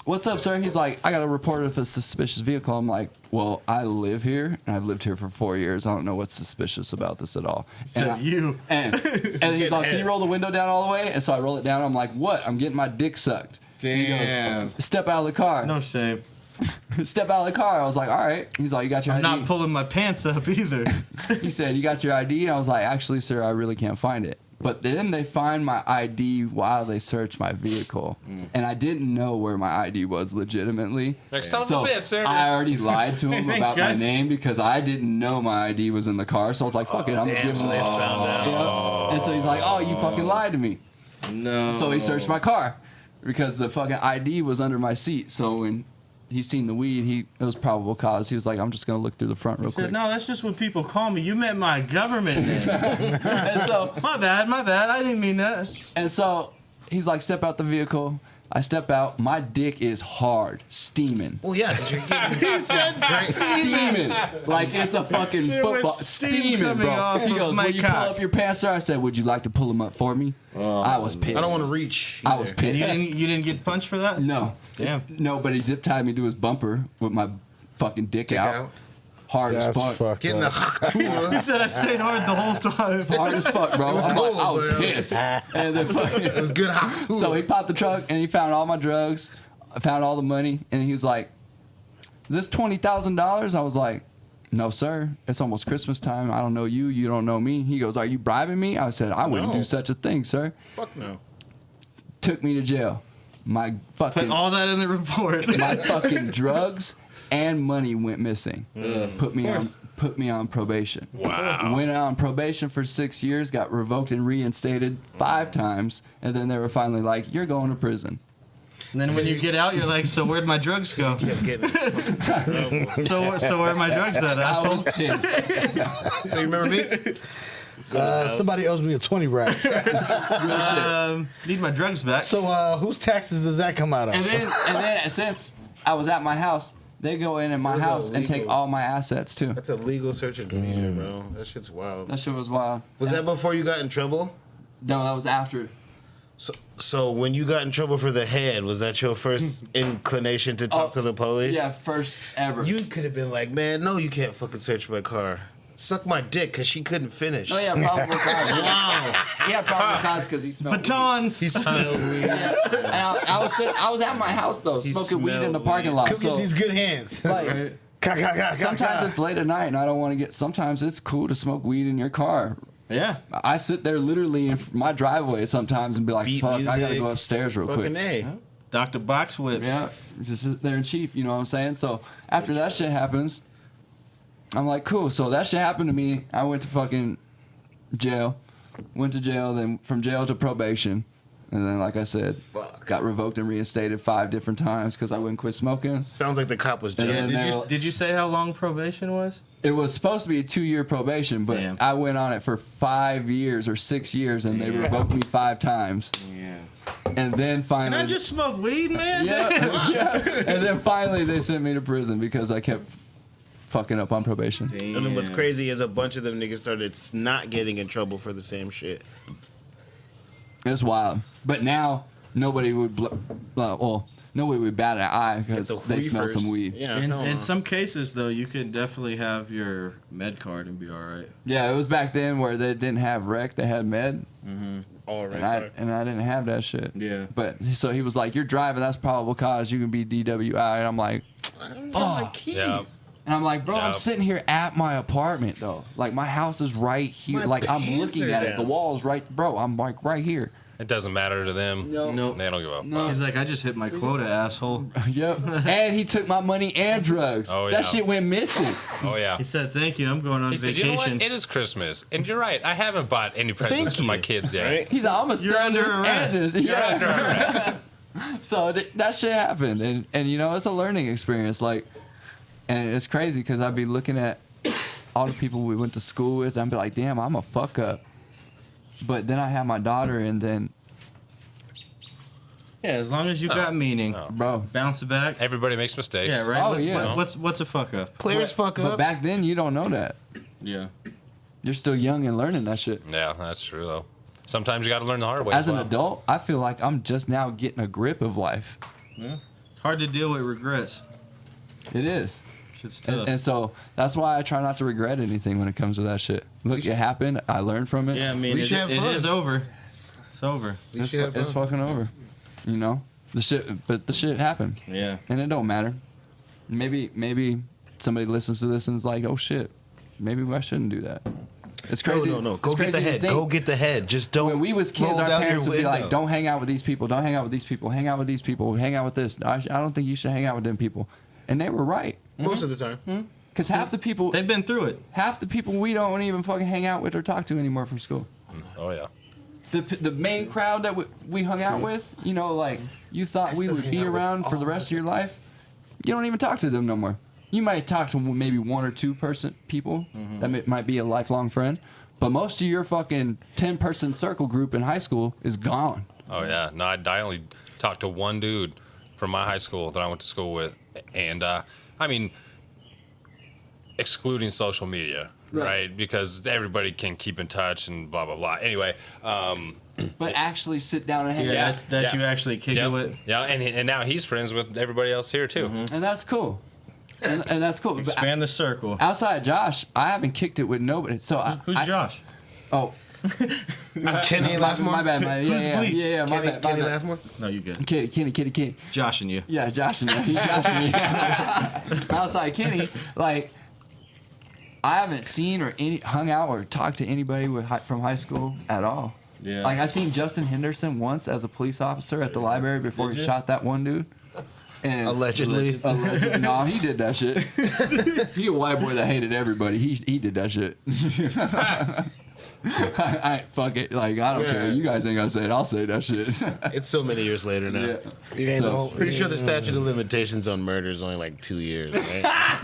"What's up, sir?" He's like, "I got a report of a suspicious vehicle." I'm like, "Well, I live here, and I've lived here for 4 years. I don't know what's suspicious about this at all." Said you. And he's like, "Can you roll the window down all the way?" And so I roll it down. I'm like, "What? I'm getting my dick sucked." Damn. He goes, "Step out of the car." No shame. Step out of the car. I was like, "All right." He's like, "You got your I'm ID?" not pulling my pants up either. He said, "You got your ID?" And I was like, "Actually, sir, I really can't find it." But then they find my ID while they search my vehicle. And I didn't know where my ID was legitimately. Like, son of So a bitch, there it I is. already lied to him Thanks, about guys. my name because I didn't know my ID was in the car. So I was like, fuck it, I'm going to give him they found out. You know? And so he's like, "Oh, you fucking lied to me." No. So he searched my car because the fucking ID was under my seat. So when he seen the weed, it was probable cause. He was like, "I'm just going to look through the front real quick." No, that's just what people call me. You meant my government name. And so My bad. I didn't mean that. And so he's like, "Step out the vehicle." I step out. My dick is hard, steaming. Well, yeah, because you're getting Steaming. Like it's a fucking There was football. steam Steaming, coming bro. off He of goes, my "Will you cock." pull up your pants, sir?" I said, "Would you like to pull them up for me?" I was pissed. I don't want to reach. I was either. And pissed. you didn't get punched for that? No. Damn. No, but he zip tied me to his bumper with my fucking dick out. out. Hard as That's fuck. fucked Getting a up. hot He tour. said I stayed hard the whole time. Hard as fuck, bro. was I cold, was but- pissed. And then fucking. It was good hot tour. So he popped the trunk and he found all my drugs, found all the money, and he was like, "This $20,000?" I was like, "No, sir. It's almost Christmas time. I don't know you. You don't know me." He goes, "Are you bribing me?" I said, "I wouldn't No. do such a thing, sir." Fuck no. Took me to jail. My Put fucking all that in the report. my fucking drugs and money went missing. Put me on probation. Wow. Went on probation for 6 years, got revoked and reinstated 5 times, and then they were finally like, "You're going to prison." And then when you get out, you're like, "So where'd my drugs go? Kept getting fucking trouble. So where are my drugs at, I was asshole?" pissed. So you remember me? Somebody owes me a 20 rack. Real shit. Need my drugs back. So whose taxes does that come out of? And then since I was at my house, they go in my Those are house and take illegal. all my assets too. That's a legal search and seizure, bro. That shit's wild. That shit was wild. Was that before you got in trouble? No, that was after. So when you got in trouble for the head, was that your first inclination to talk to the police? Yeah, first ever. You could have been like, "Man, no, you can't fucking search my car. Suck my dick," because she couldn't finish. Oh yeah, probable cause. Wow. Yeah, probable cause because he smelled. Batons. He smelled weed. Weed. And I was at my house though, He smoking weed in the smelled parking weed. lot. Come get So, these good hands. like, sometimes it's late at night and I don't want to get. Sometimes it's cool to smoke weed in your car. Yeah. I sit there literally in my driveway sometimes and be like, Beat "Fuck, I gotta music. go upstairs real Fucking quick." A. Dr. Box Whips. Yeah, just sit there and chief, you know what I'm saying? So after that shit happens, I'm like, cool. So that shit happened to me. I went to fucking jail. Went to jail, then from jail to probation. And then, like I said, got revoked and reinstated 5 different times because I wouldn't quit smoking. Sounds like the cop was And jealous. then Did you say how long probation was? it was supposed to be a 2-year probation, but Damn. I went on it for 5 years or 6 years, and they revoked me 5 times. Yeah. And then finally, Can I just smoke weed, man? yeah. And then finally, they sent me to prison because I kept fucking up on probation. And then what's crazy is a bunch of them niggas started not getting in trouble for the same shit. It's wild. But now nobody would nobody would bat an eye because It's a they smell reefers. some weed. Yeah, In some cases, though, you could definitely have your med card and be all right. Yeah, it was back then where they didn't have rec, they had med, all right. and I didn't have that shit. Yeah. But so he was like, "You're driving, that's probable cause. You can be DWI." And I'm like, I don't got my keys. Yeah. And I'm like, bro, I'm Yeah. sitting here at my apartment though. Like my house is right here. My Like I'm pants looking are at it. down. The wall's right, bro. I'm like right here. It doesn't matter to them. No. They don't give a No. fuck. He's like, I just hit my quota, asshole. Yep. And he took my money and drugs. Oh, That yeah. shit went missing. Oh yeah. He said, thank you, I'm going on He said, you know vacation. what? It is Christmas, and you're right. I haven't bought any presents Thank for my you. kids yet. Right? He's like, I'm gonna You're sell under this arrest. and this. You're under arrest. So that shit happened, and you know it's a learning experience. Like, and it's crazy because I'd be looking at all the people we went to school with, and I'd be like, damn, I'm a fuck up. But then I have my daughter, and then, Yeah, as long as you got meaning. No. bro. Bounce it back. Everybody makes mistakes. Yeah, right? Oh, yeah. What's a fuck up? Players fuck But up. back then, you don't know that. Yeah. You're still young and learning that shit. Yeah, that's true though. Sometimes you got to learn the hard way. As an well. adult, I feel like I'm just now getting a grip of life. Yeah. It's hard to deal with regrets. It is. Shit's tough. And so that's why I try not to regret anything when it comes to that shit. Look, it happened. I learned from it. Yeah, I mean, We should have it fun. is over. It's over. We should have It's fun. fucking over. You know? The shit happened. Yeah. And it don't matter. Maybe somebody listens to this and is like, oh shit, maybe I shouldn't do that. It's crazy. No. Go it's get the crazy to head. think Go get the head. Just don't. When we was kids, roll our down parents your would be like, window. don't hang out with these people, don't hang out with these people, hang out with these people, hang out with this. I don't think you should hang out with them people. And they were right. Most of the time. Because half the people They've been through it. we don't even fucking hang out with or talk to anymore from school. Oh yeah. The main crowd that we hung out with, you know, like you thought we still would hang be out with around for all the of rest of your life, you don't even talk to them no more. You might talk to maybe 1 or 2 people that might be a lifelong friend, but most of your fucking 10-person circle group in high school is gone. Oh yeah. No, I only talked to one dude from my high school that I went to school with, and I mean, excluding social media, right? Because everybody can keep in touch and blah blah blah. Anyway, But actually sit down and hang Yeah, out. that you actually kick it with. yeah, and now he's friends with everybody else here too. And that's cool. And that's cool. But Expand the circle. outside of Josh, I haven't kicked it with nobody. So Who's Josh? Oh, Kenny my Laffmore. bad, my Who's bleep? yeah, my Kenny bad, my Kenny bad. Laffmore. No, you good. Kenny. Josh and you. Yeah, Josh and you. Josh and you. Outside Kenny, like, I haven't seen or hung out or talked to anybody from high school at all. Yeah. Like, I seen Justin Henderson once as a police officer at the library before he shot that one dude. And Allegedly. No, he did that shit. He a white boy that hated everybody. He did that shit. I fuck it. Like, I don't care. You guys ain't gonna say it. I'll say that shit. It's so many years later now. Yeah. You ain't So- know- pretty sure the statute of limitations on murder is only like 2 years, right? I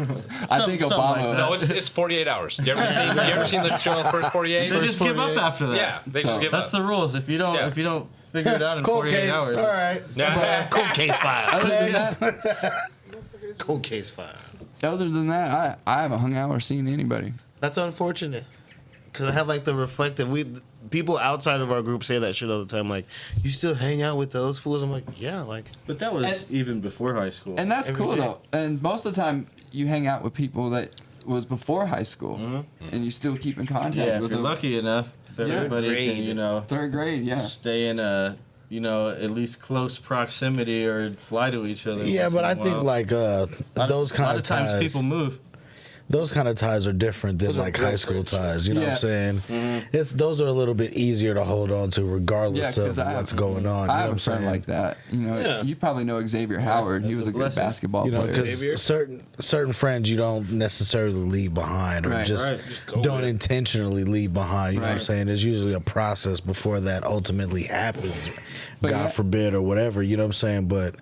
think something Obama. like No, it's 48 hours. You ever seen the show First 48? They just give up after that. Yeah, they just give That's up. the rules. If you don't figure it out in Cold 48 case. hours. All right. Yeah. Cold case file. Other than that, Cold case file. I haven't hung out or seen anybody. That's unfortunate. Because I have like the reflective. People outside of our group say that shit all the time. Like, you still hang out with those fools? I'm like, yeah. Like, But that was even before high school. And that's Every cool day. though. And most of the time, you hang out with people that was before high school, and you still keep in contact yeah, if with you're them. lucky enough, if Yeah. everybody can, you know, 3rd grade, yeah. stay in a, you know, at least close proximity or fly to each other. Yeah, once but in I a think while. like those a kind lot of of times ties, people move. those kind of ties are different than Those are like real high school friendships. ties. You know what I'm saying? Those are a little bit easier to hold on to, regardless of what's going on. I You know have what I'm a friend saying? like that. You know, you probably know Xavier Howard. He was a good basketball You know, player. because certain friends you don't necessarily leave behind, or Right. just Right. don't intentionally leave behind. You know what I'm Right. saying? There's usually a process before that ultimately happens. But God yeah. forbid, or whatever. You know what I'm saying? But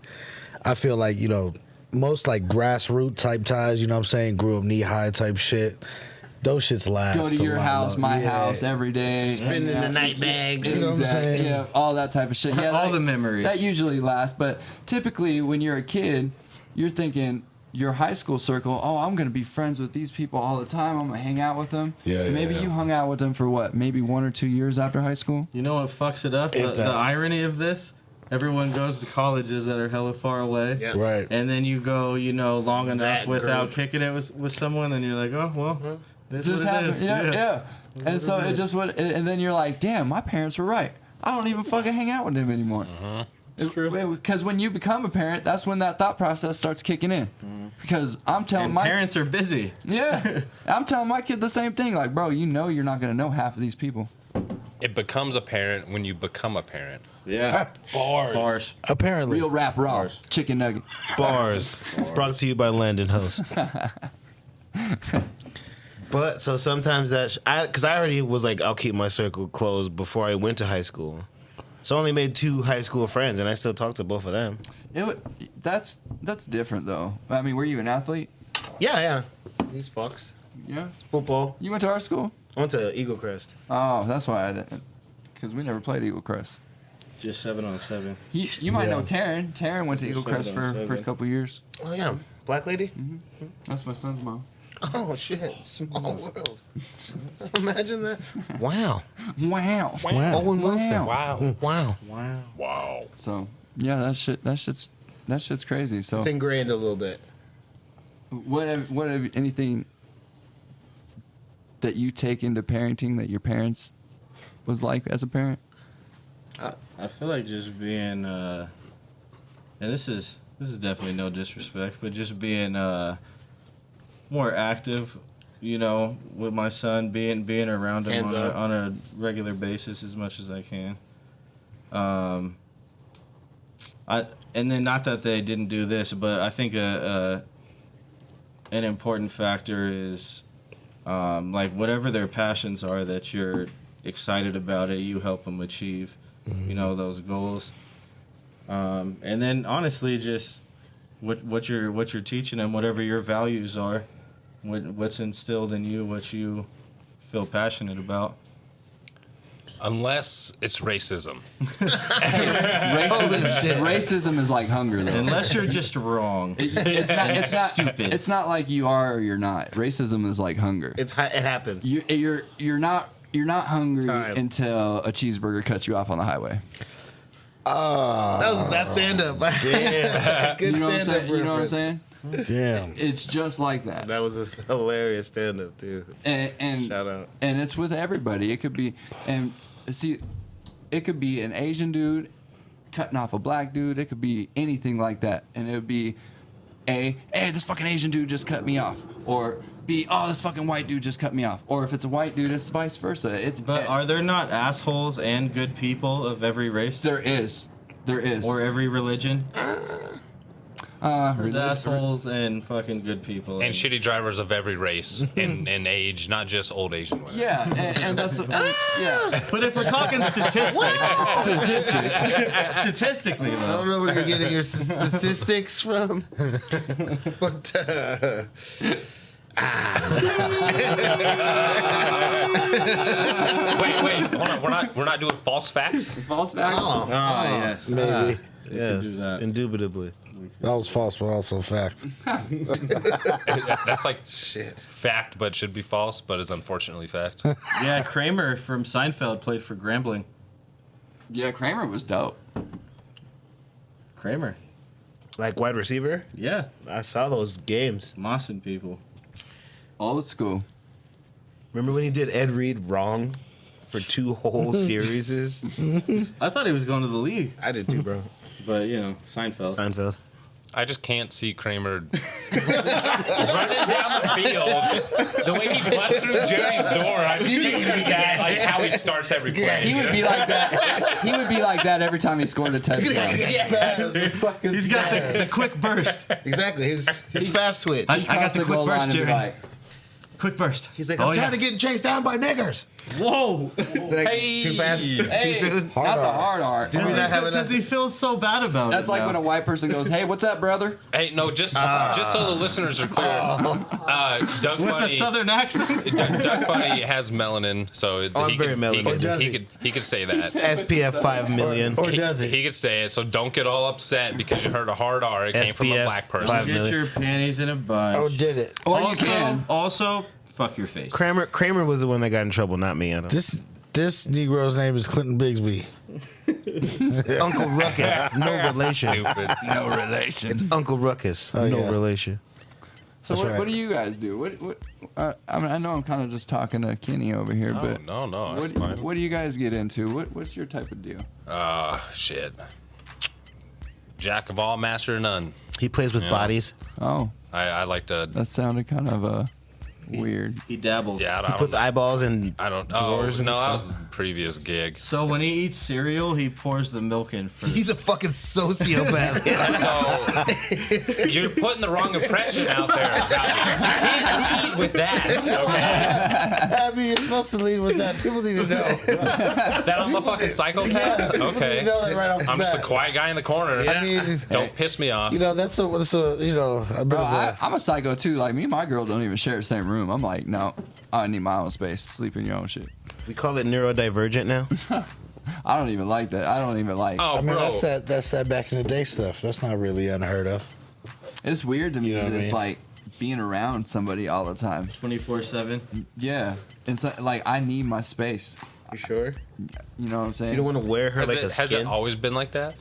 I feel like, you know, most like grassroots type ties, you know what I'm saying, grew up knee high type shit, those shits last. Go to a your lot house, longer. my Yeah. house every day. Spending hang the out. night bags. You know what I'm Exactly. saying? Yeah, all that type of shit. Yeah, All the memories. That usually lasts. But typically, when you're a kid, you're thinking your high school circle. Oh, I'm gonna be friends with these people all the time. I'm gonna hang out with them. Yeah, And maybe yeah. you hung out with them for what? Maybe 1 or 2 years after high school. You know what fucks it up? The irony of this? Everyone goes to colleges that are hella far away. Yeah. Right. And then you go, you know, long enough That without group. kicking it with someone, and you're like, oh, well, that's Just what it happened. is. Yeah. And so it just would, and then you're like, damn, my parents were right. I don't even fucking hang out with them anymore. Because when you become a parent, that's when that thought process starts kicking in. Because I'm telling And my parents are busy. Yeah. I'm telling my kid the same thing. Like, bro, you know you're not going to know half of these people. It becomes apparent when you become a parent. Yeah. Bars. Apparently. Real rap raw. Chicken nugget. Bars. Brought to you by Landon Host. But so sometimes because I already was like, I'll keep my circle closed before I went to high school. So I only made 2 high school friends, and I still talk to both of them. That's different, though. I mean, were you an athlete? Yeah. These fucks. Yeah. Football. You went to our school? I went to Eagle Crest. Oh, that's why I didn't. Because we never played Eagle Crest. Just 7-on-7. You might know Taryn. Taryn went to Eagle Crest for the first couple years. Oh, yeah. Black lady? Mm-hmm. That's my son's mom. Oh, shit. Small world. Imagine that. Wow. Wow. Owen Wilson. Wow. Wow. So, yeah, that shit's crazy. So, It's ingrained a little bit. what have anything that you take into parenting that your parents was like as a parent? I feel like just being, and this is definitely no disrespect, but just being more active, you know, with my son, being around him on a regular basis as much as I can. And then not that they didn't do this, but I think an important factor is like whatever their passions are that you're excited about it, you help them achieve, you know, those goals. And then honestly, just what you're teaching them, whatever your values are, what's instilled in you, what you feel passionate about. Unless it's racism. Racism is like hunger, though. Unless you're just wrong. It's not stupid. It's not like you are or you're not. Racism is like hunger. It happens. You're not hungry Time. until a cheeseburger cuts you off on the highway. That stand up. Damn. Good You know what I'm stand up. saying? You know what I'm saying? Damn. It's just like that. That was a hilarious stand up too. And Shout out. And it's with everybody. It could be an Asian dude cutting off a black dude. It could be anything like that. And it would be hey, this fucking Asian dude just cut me off. Or B, oh, this fucking white dude just cut me off. Or if it's a white dude, it's vice versa. But are there not assholes and good people of every race? There is. Or every religion? There's assholes and fucking good people. And shitty drivers of every race and age, not just old Asian women. Yeah, and that's yeah. But if we're talking statistics, statistically I though. don't know where you're getting your statistics from, but Wait, hold on. We're not doing false facts. False facts. Oh, yes. Maybe. yes, do that. indubitably. That was false, but also fact. That's like Shit. fact, but should be false, but is unfortunately fact. Yeah, Kramer from Seinfeld played for Grambling. Yeah, Kramer was dope. Kramer. Like wide receiver? Yeah. I saw those games. Mossing people. Old school. Remember when he did Ed Reed wrong for 2 whole series? I thought he was going to the league, I did too, bro. but you know, Seinfeld. Seinfeld. I just can't see Kramer running down the field. The way he busts through Jerry's door, I'm picturing that, like how he starts every play. Yeah, he would be like that. He would be like that every time he scored a touchdown. He's got the quick burst. Exactly. His fast twitch. I got the quick burst, Jerry. Like, Quick burst. He's like, I'm tired of getting chased down by niggers. Whoa. Too fast? Too soon? not the hard art. Did we not have enough? Because he feels so bad about it. That's like now. when a white person goes, "Hey, what's up, brother?" Hey, no, just so the listeners are clear, Doug with Funny, a southern accent. Doug Funny has melanin, so I'm very melanin. he could say that. SPF 5 million. Or does he? He could say it, so don't get all upset because you heard a hard R. It came from a SPF black 5 person. Get your panties in a bunch. Oh, did it? Or you can. Also, fuck your face. Kramer was the one that got in trouble, not me. I don't. This Negro's name is Clinton Bigsby. It's Uncle Ruckus. No relation. Stupid. No relation. It's Uncle Ruckus. Oh, no yeah. relation. So That's what right. do you guys do? I mean, I know I'm kind of just talking to Kenny over here, but No, that's fine. what do you guys get into? What's your type of deal? Shit. Jack of all, master of none. He plays with bodies. Oh, I like to. that sounded kind of weird. He dabbles. Yeah, He puts eyeballs in I don't. drawers and that stuff. was the previous gig. So when he eats cereal, he pours the milk in first. He's a fucking sociopath. So you're putting the wrong impression out there. You can't lead with that. Okay, I mean, you're supposed to lead with that. People need to know. that I'm a fucking psychopath. You Okay, know that right off the I'm just the bat. quiet guy in the corner. I mean, Don't piss me off. you know, that's a you know, a bit Bro, of a... I'm a psycho too. Like me and my girl don't even share the same room. I'm like, no, I need my own space. Sleep in your own shit. We call it neurodivergent now. I don't even like that. I don't even like. Oh, I mean, bro. that's that back in the day stuff. That's not really unheard of. It's weird to me You know that what I it's mean? like being around somebody all the time. 24/7. Yeah, it's like I need my space. You sure? You know what I'm saying? You don't want to wear her like a Has skin? it always been like that?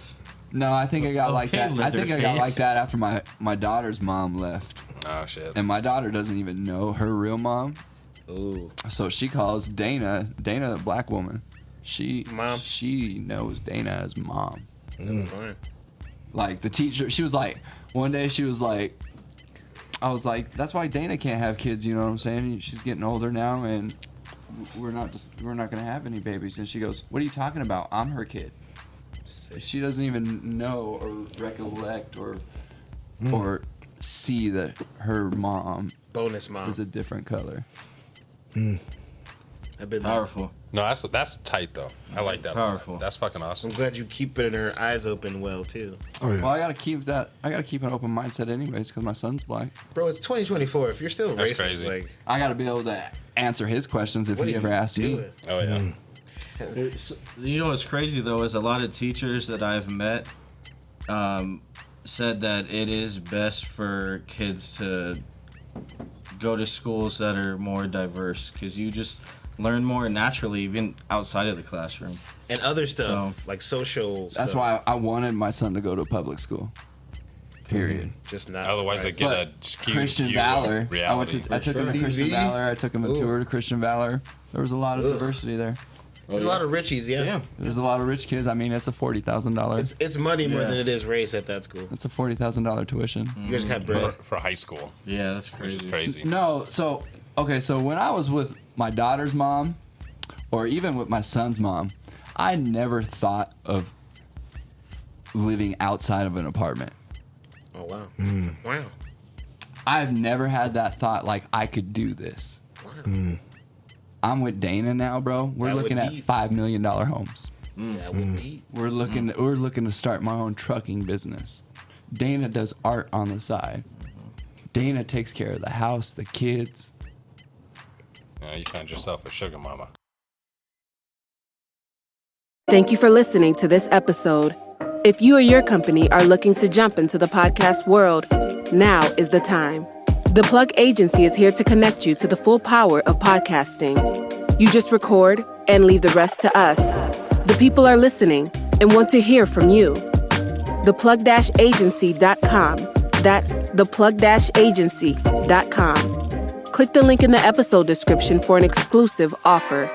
No, I think I got like Okay, that. I think I got Leatherface. like that after my daughter's mom left, Oh shit. and my daughter doesn't even know her real mom. Ooh. So she calls Dana, a black woman. Mom. She knows Dana as mom. That's fine. Like the teacher, she was like, one day she was like, I was like, that's why Dana can't have kids. You know what I'm saying? She's getting older now, and we're not gonna have any babies. And she goes, what are you talking about? I'm her kid. She doesn't even know or recollect or see that her mom Bonus mom. is a different color. I've been there. Powerful. No, that's tight though. I like that. Powerful. That's fucking awesome. I'm glad you keep her eyes open well too. Oh, yeah. Well, I gotta keep an open mindset anyways, because my son's black. Bro, it's 2024. If you're still That's racist, crazy. like I gotta be able to answer his questions if what he are ever you asks me. doing? Oh yeah. You know what's crazy though is a lot of teachers that I've met said that it is best for kids to go to schools that are more diverse because you just learn more naturally even outside of the classroom. And other stuff, So- like social That's stuff. why I wanted my son to go to a public school. Period. Just not. Otherwise, they right. get But a skewed Christian view of Valor. reality. I took him to TV? Christian Valor. I took him a Ooh. tour to Christian Valor. There was a lot of Ugh. diversity there. There's a lot of richies, yeah. Yeah. There's a lot of rich kids. I mean, it's a $40,000. It's money more Yeah. than it is race at that school. It's a $40,000 tuition. You guys got bread. for high school, Yeah, that's which is crazy. crazy. No, so when I was with my daughter's mom, or even with my son's mom, I never thought of living outside of an apartment. Oh wow. Wow. I've never had that thought like I could do this. Wow. I'm with Dana now, bro. We're That would looking at deep. $5 million homes. That would be. We're looking to start my own trucking business. Dana does art on the side. Dana takes care of the house, the kids. You found yourself a sugar mama. Thank you for listening to this episode. If you or your company are looking to jump into the podcast world, now is the time. The Plug Agency is here to connect you to the full power of podcasting. You just record and leave the rest to us. The people are listening and want to hear from you. Theplug-agency.com. That's theplug-agency.com. Click the link in the episode description for an exclusive offer.